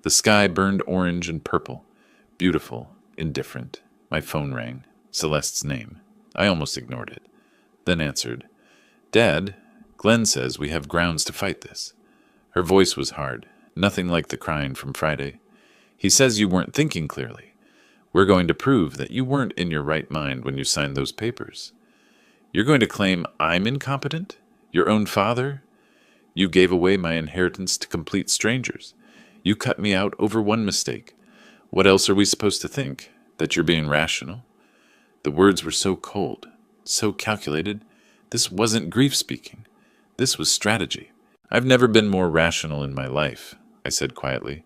The sky burned orange and purple. Beautiful, indifferent. My phone rang. Celeste's name. I almost ignored it. Then answered. Dad, Glenn says we have grounds to fight this. Her voice was hard, nothing like the crying from Friday. He says you weren't thinking clearly. We're going to prove that you weren't in your right mind when you signed those papers. You're going to claim I'm incompetent? Your own father? You gave away my inheritance to complete strangers. You cut me out over one mistake. What else are we supposed to think? That you're being rational? The words were so cold, so calculated. This wasn't grief speaking. This was strategy. I've never been more rational in my life, I said quietly.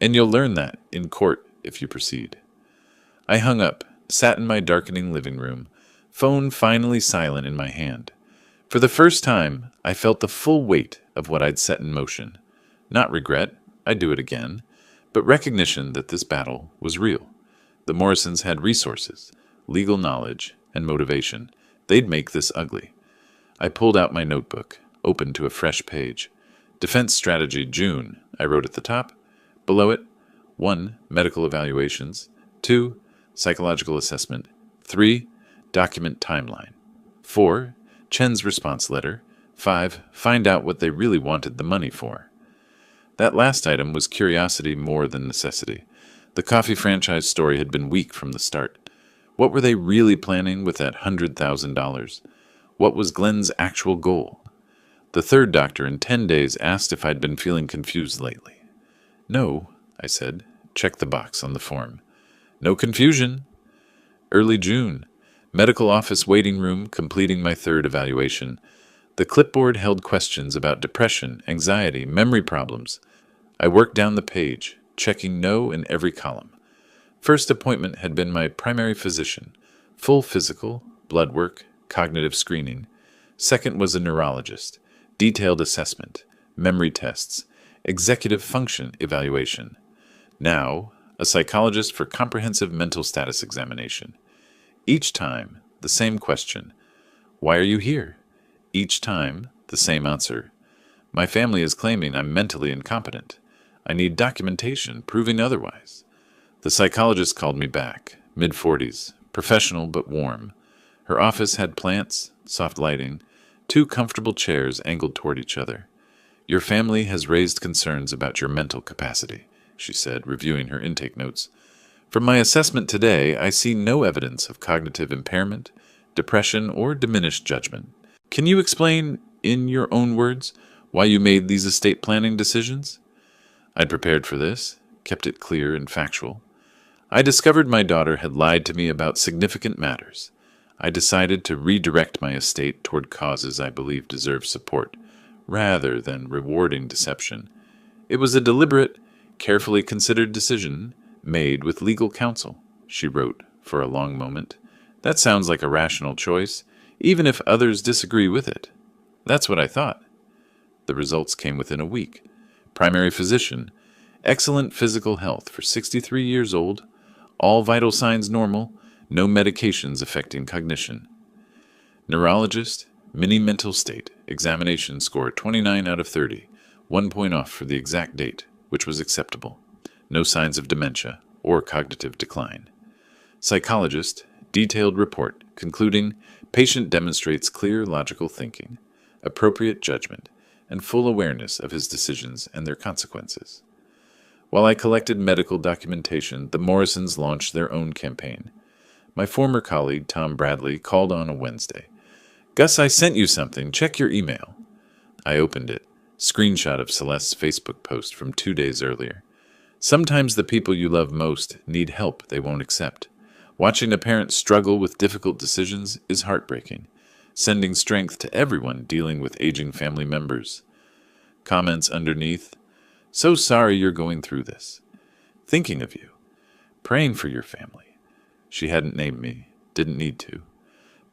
And you'll learn that in court if you proceed. I hung up, sat in my darkening living room, phone finally silent in my hand. For the first time, I felt the full weight of what I'd set in motion. Not regret, I'd do it again, but recognition that this battle was real. The Morrisons had resources, legal knowledge, and motivation. They'd make this ugly. I pulled out my notebook, opened to a fresh page. Defense strategy, June, I wrote at the top. Below it, 1. Medical evaluations. 2. Psychological assessment. 3. Document timeline. 4. Chen's response letter. 5. Find out what they really wanted the money for. That last item was curiosity more than necessity. The coffee franchise story had been weak from the start. What were they really planning with that $100,000? What was Glenn's actual goal? The third doctor in 10 days asked if I'd been feeling confused lately. No, I said. Check the box on the form. No confusion. Early June. Medical office waiting room, completing my third evaluation. The clipboard held questions about depression, anxiety, memory problems. I worked down the page, checking no in every column. First appointment had been my primary physician. Full physical, blood work, cognitive screening. Second was a neurologist. Detailed assessment, memory tests, executive function evaluation. Now, a psychologist for comprehensive mental status examination. Each time, the same question. Why are you here? Each time, the same answer. My family is claiming I'm mentally incompetent. I need documentation proving otherwise. The psychologist called me back, mid-40s, professional but warm. Her office had plants, soft lighting, 2 comfortable chairs angled toward each other. Your family has raised concerns about your mental capacity, she said, reviewing her intake notes. From my assessment today, I see no evidence of cognitive impairment, depression, or diminished judgment. Can you explain, in your own words, why you made these estate planning decisions? I'd prepared for this, kept it clear and factual. I discovered my daughter had lied to me about significant matters. I decided to redirect my estate toward causes I believe deserve support, rather than rewarding deception. It was a deliberate, carefully considered decision made with legal counsel, she wrote for a long moment. That sounds like a rational choice, even if others disagree with it. That's what I thought. The results came within a week. Primary physician, excellent physical health for 63 years old, all vital signs normal, no medications affecting cognition. Neurologist, mini mental state, examination score 29 out of 30, 1 point off for the exact date, which was acceptable. No signs of dementia or cognitive decline. Psychologist, detailed report, concluding patient demonstrates clear logical thinking, appropriate judgment, and full awareness of his decisions and their consequences. While I collected medical documentation, the Morrisons launched their own campaign. My former colleague, Tom Bradley, called on a Wednesday. Gus, I sent you something. Check your email. I opened it. Screenshot of Celeste's Facebook post from 2 days earlier. Sometimes the people you love most need help they won't accept. Watching a parent struggle with difficult decisions is heartbreaking, sending strength to everyone dealing with aging family members. Comments underneath. So sorry you're going through this. Thinking of you. Praying for your family. She hadn't named me. Didn't need to.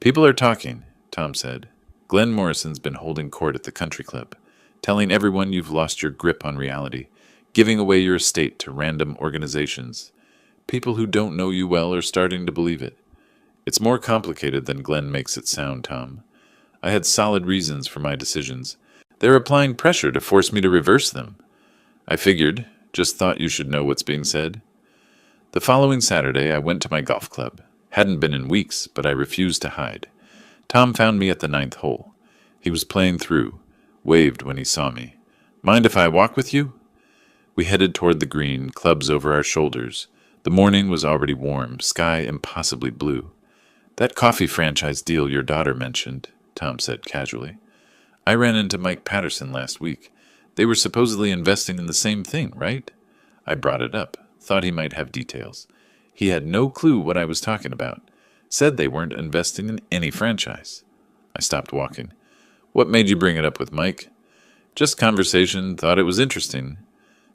People are talking, Tom said. Glenn Morrison's been holding court at the country club, telling everyone you've lost your grip on reality, giving away your estate to random organizations. People who don't know you well are starting to believe it. It's more complicated than Glenn makes it sound, Tom. I had solid reasons for my decisions. They're applying pressure to force me to reverse them. I figured, just thought you should know what's being said. The following Saturday, I went to my golf club. Hadn't been in weeks, but I refused to hide. Tom found me at the 9th hole. He was playing through, waved when he saw me. Mind if I walk with you? We headed toward the green, clubs over our shoulders. The morning was already warm, sky impossibly blue. That coffee franchise deal your daughter mentioned, Tom said casually. I ran into Mike Patterson last week. They were supposedly investing in the same thing, right? I brought it up. Thought he might have details. He had no clue what I was talking about. Said they weren't investing in any franchise. I stopped walking. What made you bring it up with Mike? Just conversation, thought it was interesting.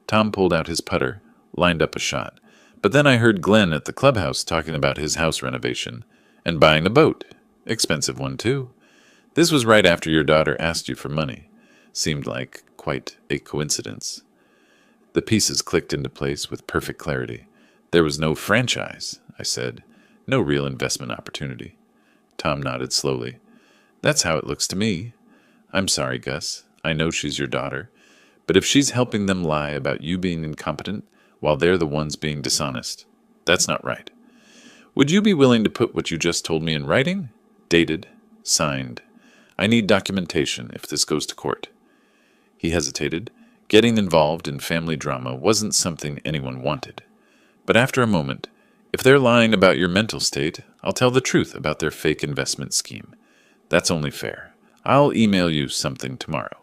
Tom pulled out his putter, lined up a shot. But then I heard Glenn at the clubhouse talking about his house renovation and buying a boat. Expensive one, too. This was right after your daughter asked you for money. Seemed like quite a coincidence. The pieces clicked into place with perfect clarity. There was no franchise, I said. No real investment opportunity. Tom nodded slowly. That's how it looks to me. I'm sorry, Gus. I know she's your daughter. But if she's helping them lie about you being incompetent while they're the ones being dishonest, that's not right. Would you be willing to put what you just told me in writing? Dated. Signed. I need documentation if this goes to court. He hesitated. Getting involved in family drama wasn't something anyone wanted. But after a moment, if they're lying about your mental state, I'll tell the truth about their fake investment scheme. That's only fair. I'll email you something tomorrow.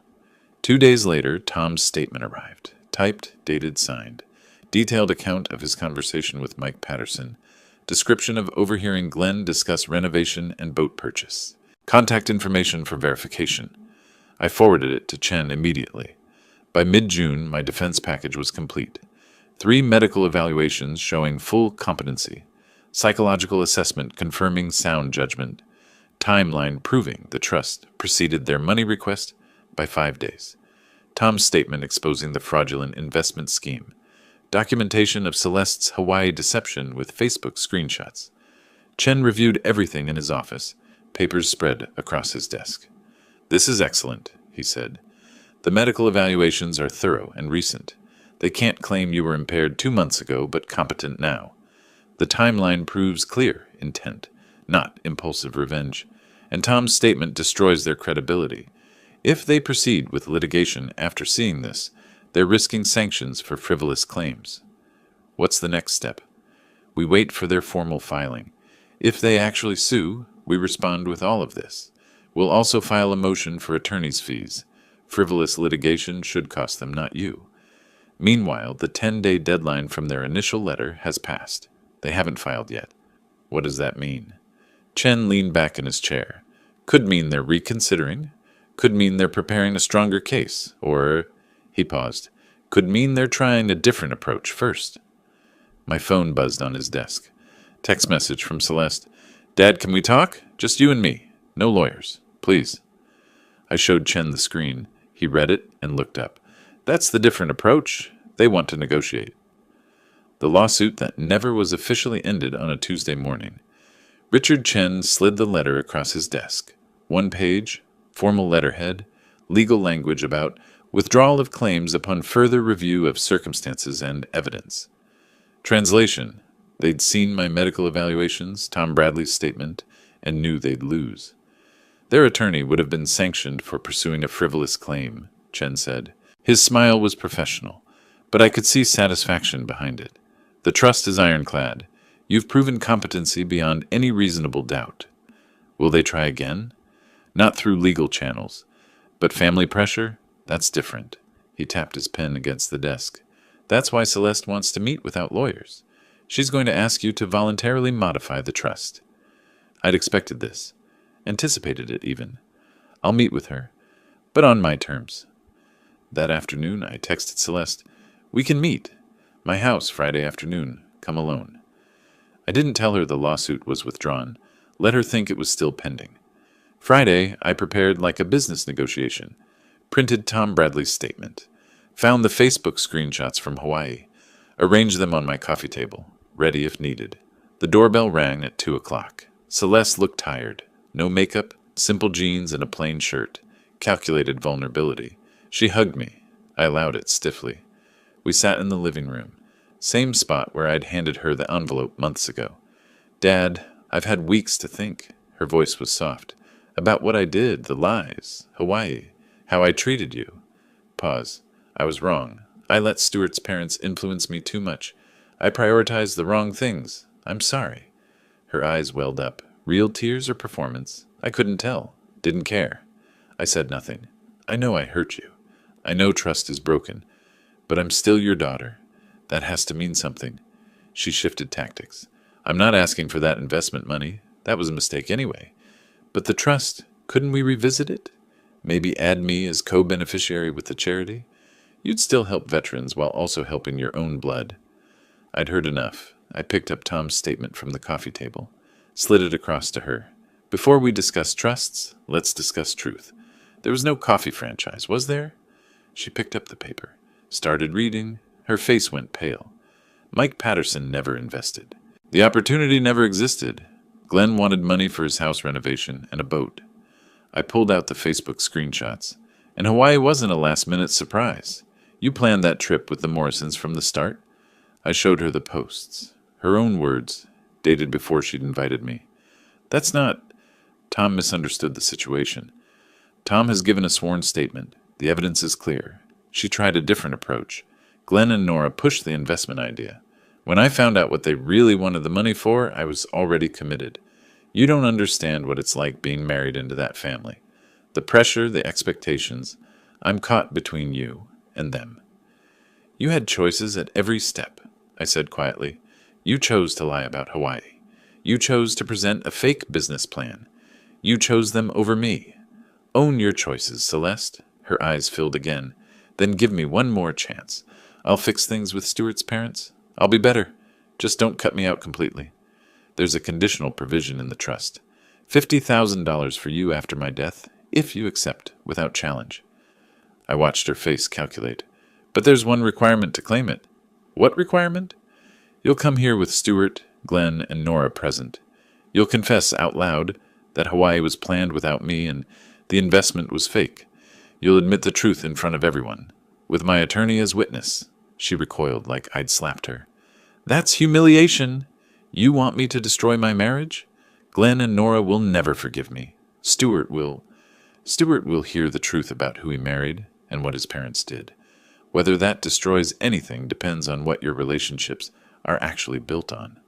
2 days later, Tom's statement arrived. Typed, dated, signed. Detailed account of his conversation with Mike Patterson. Description of overhearing Glenn discuss renovation and boat purchase. Contact information for verification. I forwarded it to Chen immediately. By mid-June, my defense package was complete. 3 medical evaluations showing full competency. Psychological assessment confirming sound judgment. Timeline proving the trust preceded their money request by 5 days. Tom's statement exposing the fraudulent investment scheme. Documentation of Celeste's Hawaii deception with Facebook screenshots. Chen reviewed everything in his office. Papers spread across his desk. "This is excellent," he said. "The medical evaluations are thorough and recent. They can't claim you were impaired 2 months ago, but competent now. The timeline proves clear intent, not impulsive revenge. And Tom's statement destroys their credibility. If they proceed with litigation after seeing this, they're risking sanctions for frivolous claims. What's the next step? We wait for their formal filing. If they actually sue, we respond with all of this. We'll also file a motion for attorney's fees. Frivolous litigation should cost them, not you. Meanwhile, the 10-day deadline from their initial letter has passed. They haven't filed yet. What does that mean?" Chen leaned back in his chair. "Could mean they're reconsidering. Could mean they're preparing a stronger case. Or," he paused, "could mean they're trying a different approach first." My phone buzzed on his desk. Text message from Celeste. "Dad, can we talk? Just you and me. No lawyers. Please." I showed Chen the screen. He read it and looked up. "That's the different approach. They want to negotiate." The lawsuit that never was officially ended on a Tuesday morning. Richard Chen slid the letter across his desk. 1 page, formal letterhead, legal language about withdrawal of claims upon further review of circumstances and evidence. Translation: they'd seen my medical evaluations, Tom Bradley's statement, and knew they'd lose. Their attorney would have been sanctioned for pursuing a frivolous claim, Chen said. His smile was professional, but I could see satisfaction behind it. The trust is ironclad. You've proven competency beyond any reasonable doubt. Will they try again? Not through legal channels. But family pressure? That's different. He tapped his pen against the desk. That's why Celeste wants to meet without lawyers. She's going to ask you to voluntarily modify the trust. I'd expected this. Anticipated it, even. I'll meet with her, but on my terms. That afternoon, I texted Celeste, "We can meet. My house Friday afternoon. Come alone." I didn't tell her the lawsuit was withdrawn. Let her think it was still pending. Friday, I prepared like a business negotiation. Printed Tom Bradley's statement. Found the Facebook screenshots from Hawaii. Arranged them on my coffee table, ready if needed. The doorbell rang at 2 o'clock. Celeste looked tired. No makeup, simple jeans and a plain shirt. Calculated vulnerability. She hugged me. I allowed it stiffly. We sat in the living room. Same spot where I'd handed her the envelope months ago. "Dad, I've had weeks to think." Her voice was soft. "About what I did, the lies, Hawaii, how I treated you." Pause. I was wrong. I let Stuart's parents influence me too much. I prioritized the wrong things. I'm sorry. Her eyes welled up. Real tears or performance? I couldn't tell. Didn't care. I said nothing. "I know I hurt you. I know trust is broken. But I'm still your daughter. That has to mean something." She shifted tactics. "I'm not asking for that investment money. That was a mistake anyway. But the trust, couldn't we revisit it? Maybe add me as co-beneficiary with the charity? You'd still help veterans while also helping your own blood." I'd heard enough. I picked up Tom's statement from the coffee table. Slid it across to her. "Before we discuss trusts, let's discuss truth. There was no coffee franchise, was there?" She picked up the paper. Started reading. Her face went pale. Mike Patterson never invested. The opportunity never existed. Glenn wanted money for his house renovation and a boat. I pulled out the Facebook screenshots. And Hawaii wasn't a last-minute surprise. You planned that trip with the Morrisons from the start. I showed her the posts. Her own words, dated before she'd invited me. "That's not—" Tom misunderstood the situation. "Tom has given a sworn statement. The evidence is clear. She tried a different approach. Glenn and Nora pushed the investment idea. When I found out what they really wanted the money for, I was already committed. You don't understand what it's like being married into that family. The pressure, the expectations. I'm caught between you and them. You had choices at every step, I said quietly. You chose to lie about Hawaii. You chose to present a fake business plan. You chose them over me. Own your choices, Celeste. Her eyes filled again. Then give me one more chance. I'll fix things with Stuart's parents. I'll be better. Just don't cut me out completely. There's a conditional provision in the trust. $50,000 for you after my death, if you accept, without challenge. I watched her face calculate. But there's one requirement to claim it. What requirement? You'll come here with Stuart, Glenn, and Nora present. You'll confess out loud that Hawaii was planned without me and the investment was fake. You'll admit the truth in front of everyone. With my attorney as witness. She recoiled like I'd slapped her. That's humiliation. You want me to destroy my marriage? Glenn and Nora will never forgive me. Stuart will hear the truth about who he married and what his parents did. Whether that destroys anything depends on what your relationships are actually built on.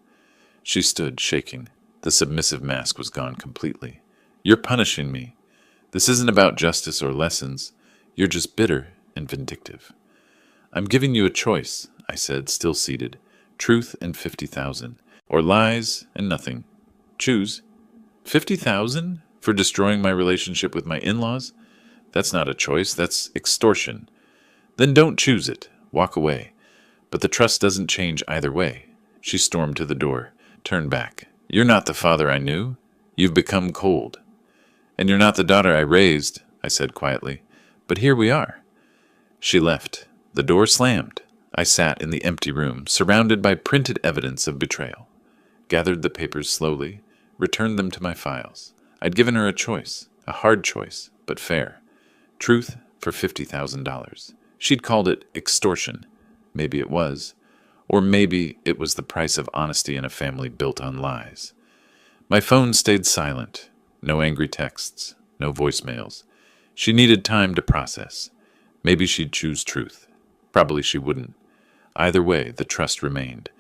She stood, shaking. The submissive mask was gone completely. You're punishing me. This isn't about justice or lessons. You're just bitter and vindictive. I'm giving you a choice, I said, still seated. Truth and 50,000. Or lies and nothing. Choose. 50,000? For destroying my relationship with my in-laws? That's not a choice, that's extortion. Then don't choose it. Walk away. But the trust doesn't change either way. She stormed to the door, turned back. You're not the father I knew. You've become cold. And you're not the daughter I raised, I said quietly. But here we are. She left. The door slammed. I sat in the empty room, surrounded by printed evidence of betrayal. Gathered the papers slowly, returned them to my files. I'd given her a choice, a hard choice, but fair. Truth for $50,000. She'd called it extortion. Maybe it was. Or maybe it was the price of honesty in a family built on lies. My phone stayed silent. No angry texts, no voicemails. She needed time to process. Maybe she'd choose truth. Probably she wouldn't. Either way, the trust remained.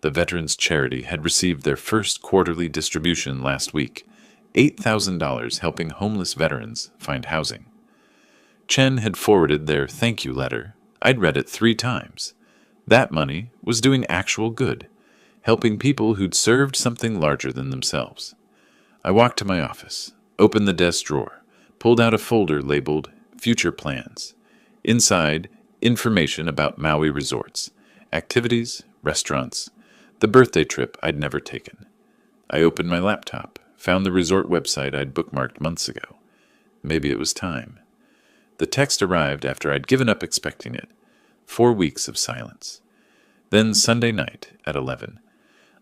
The Veterans Charity had received their first quarterly distribution last week, $8,000 helping homeless veterans find housing. Chen had forwarded their thank you letter. I'd read it 3 times. That money was doing actual good, helping people who'd served something larger than themselves. I walked to my office, opened the desk drawer, pulled out a folder labeled Future Plans. Inside, information about Maui resorts, activities, restaurants, the birthday trip I'd never taken. I opened my laptop, found the resort website I'd bookmarked months ago. Maybe it was time. The text arrived after I'd given up expecting it. 4 weeks of silence. Then Sunday night at 11.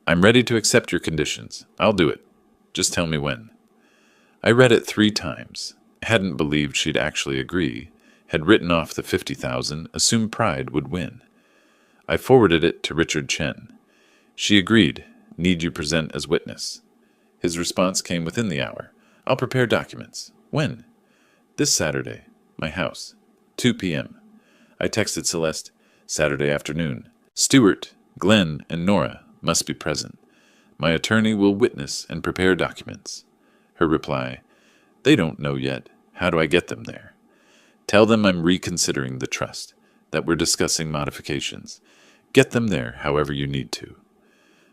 I'm ready to accept your conditions. I'll do it. Just tell me when. I read it 3 times. Hadn't believed she'd actually agree. Had written off the 50,000, assumed pride would win. I forwarded it to Richard Chen. She agreed. Need you present as witness. His response came within the hour. I'll prepare documents. When? This Saturday. My house. 2 p.m. I texted Celeste. Saturday afternoon. Stuart, Glenn, and Nora must be present. My attorney will witness and prepare documents. Her reply. They don't know yet. How do I get them there? Tell them I'm reconsidering the trust, that we're discussing modifications. Get them there however you need to.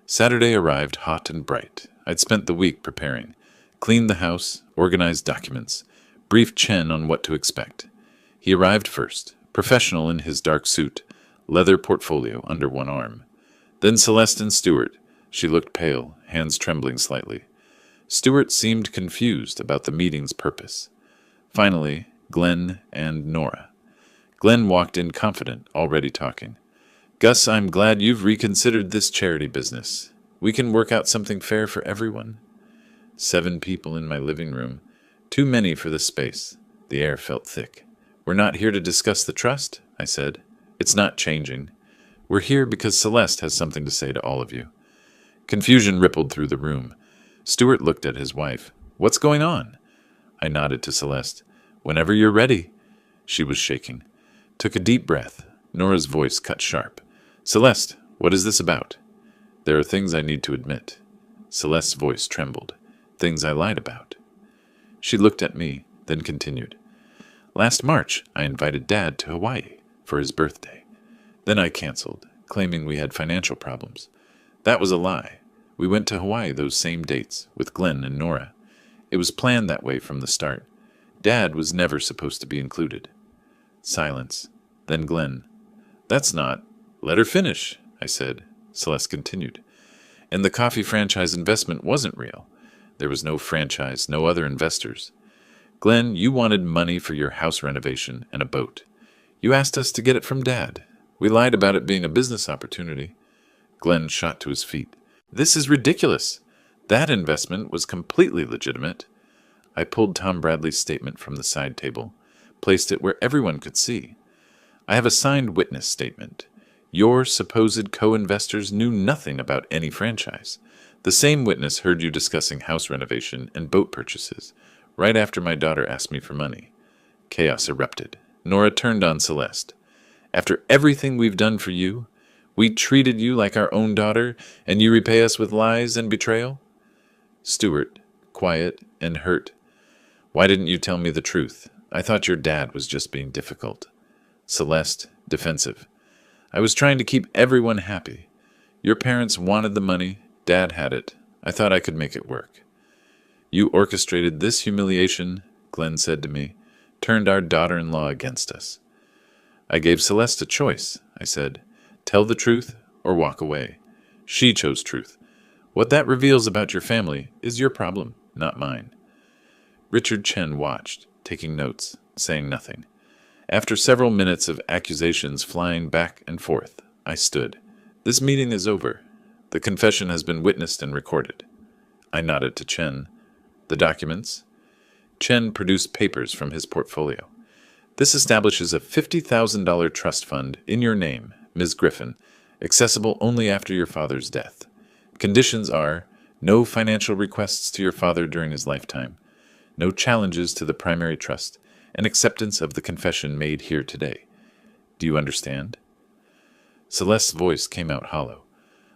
Saturday arrived hot and bright. I'd spent the week preparing. Cleaned the house, organized documents, briefed Chen on what to expect. He arrived first, professional in his dark suit, leather portfolio under one arm. Then Celeste and Stuart. She looked pale, hands trembling slightly. Stuart seemed confused about the meeting's purpose. Finally, Glenn and Nora. Glenn walked in confident, already talking. Gus, I'm glad you've reconsidered this charity business. We can work out something fair for everyone. 7 people in my living room. Too many for the space. The air felt thick. We're not here to discuss the trust, I said. It's not changing. We're here because Celeste has something to say to all of you. Confusion rippled through the room. Stuart looked at his wife. What's going on? I nodded to Celeste. Whenever you're ready. She was shaking. Took a deep breath. Nora's voice cut sharp. Celeste, what is this about? There are things I need to admit. Celeste's voice trembled. Things I lied about. She looked at me, then continued. Last March, I invited Dad to Hawaii for his birthday. Then I canceled, claiming we had financial problems. That was a lie. We went to Hawaii those same dates, with Glenn and Nora. It was planned that way from the start. Dad was never supposed to be included. Silence. Then Glenn. That's not. Let her finish, I said. Celeste continued. And the coffee franchise investment wasn't real. There was no franchise, no other investors. Glenn, you wanted money for your house renovation and a boat. You asked us to get it from Dad. We lied about it being a business opportunity. Glenn shot to his feet. This is ridiculous. That investment was completely legitimate. I pulled Tom Bradley's statement from the side table, placed it where everyone could see. I have a signed witness statement. Your supposed co-investors knew nothing about any franchise. The same witness heard you discussing house renovation and boat purchases, right after my daughter asked me for money. Chaos erupted. Nora turned on Celeste. After everything we've done for you, we treated you like our own daughter, and you repay us with lies and betrayal? Stuart, quiet and hurt. Why didn't you tell me the truth? I thought your dad was just being difficult. Celeste, defensive. I was trying to keep everyone happy. Your parents wanted the money. Dad had it. I thought I could make it work. You orchestrated this humiliation, Glenn said to me, turned our daughter-in-law against us. I gave Celeste a choice, I said. Tell the truth or walk away. She chose truth. What that reveals about your family is your problem, not mine. Richard Chen watched, taking notes, saying nothing. After several minutes of accusations flying back and forth, I stood. This meeting is over. The confession has been witnessed and recorded. I nodded to Chen. The documents? Chen produced papers from his portfolio. This establishes a $50,000 trust fund in your name, Ms. Griffin, accessible only after your father's death. Conditions are no financial requests to your father during his lifetime, no challenges to the primary trust, and acceptance of the confession made here today. Do you understand? Celeste's voice came out hollow.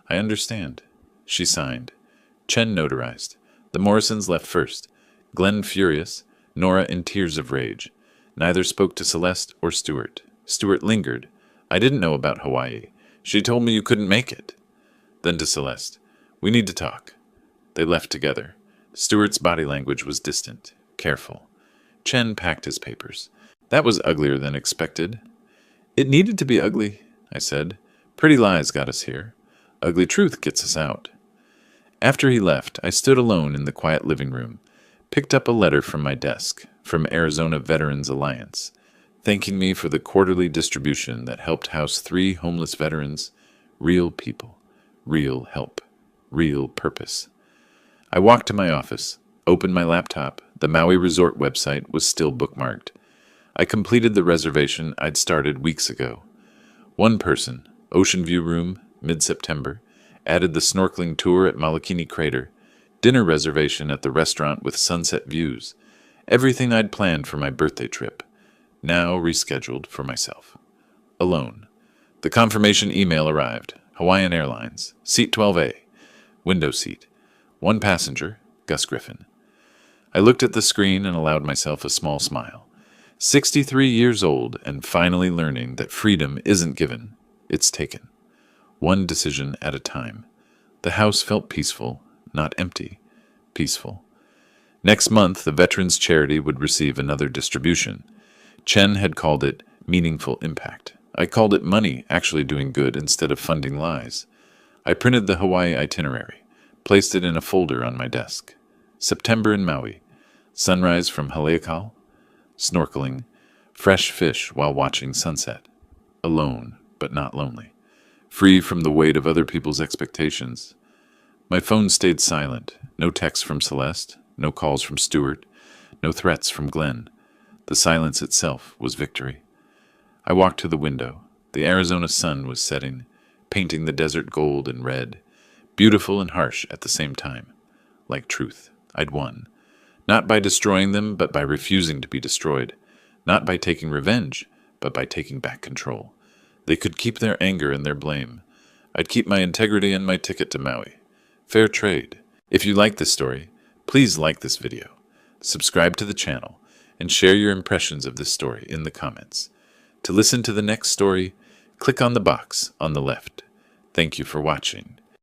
I understand. She signed. Chen notarized. The Morrisons left first. Glenn furious, Nora in tears of rage. Neither spoke to Celeste or Stuart. Stuart lingered. I didn't know about Hawaii. She told me you couldn't make it. Then to Celeste. We need to talk. They left together. Stuart's body language was distant, careful. Chen packed his papers. That was uglier than expected. It needed to be ugly, I said. Pretty lies got us here. Ugly truth gets us out. After he left, I stood alone in the quiet living room, picked up a letter from my desk, from Arizona Veterans Alliance, thanking me for the quarterly distribution that helped house 3 homeless veterans, real people, real help, real purpose. I walked to my office, opened my laptop. The Maui Resort website was still bookmarked. I completed the reservation I'd started weeks ago. One person, Ocean View Room, mid-September, added the snorkeling tour at Malakini Crater, dinner reservation at the restaurant with sunset views, everything I'd planned for my birthday trip, now rescheduled for myself. Alone. The confirmation email arrived. Hawaiian Airlines, seat 12A, window seat. 1 passenger, Gus Griffin. I looked at the screen and allowed myself a small smile. 63 years old and finally learning that freedom isn't given, it's taken. One decision at a time. The house felt peaceful, not empty, peaceful. Next month, the Veterans Charity would receive another distribution. Chen had called it meaningful impact. I called it money actually doing good instead of funding lies. I printed the Hawaii itinerary, placed it in a folder on my desk. September in Maui. Sunrise from Haleakala. Snorkeling. Fresh fish while watching sunset. Alone, but not lonely. Free from the weight of other people's expectations. My phone stayed silent. No texts from Celeste. No calls from Stuart. No threats from Glenn. The silence itself was victory. I walked to the window. The Arizona sun was setting, painting the desert gold and red, beautiful and harsh at the same time. Like truth, I'd won. Not by destroying them, but by refusing to be destroyed. Not by taking revenge, but by taking back control. They could keep their anger and their blame. I'd keep my integrity and my ticket to Maui. Fair trade. If you like this story, please like this video, subscribe to the channel, and share your impressions of this story in the comments. To listen to the next story, click on the box on the left. Thank you for watching.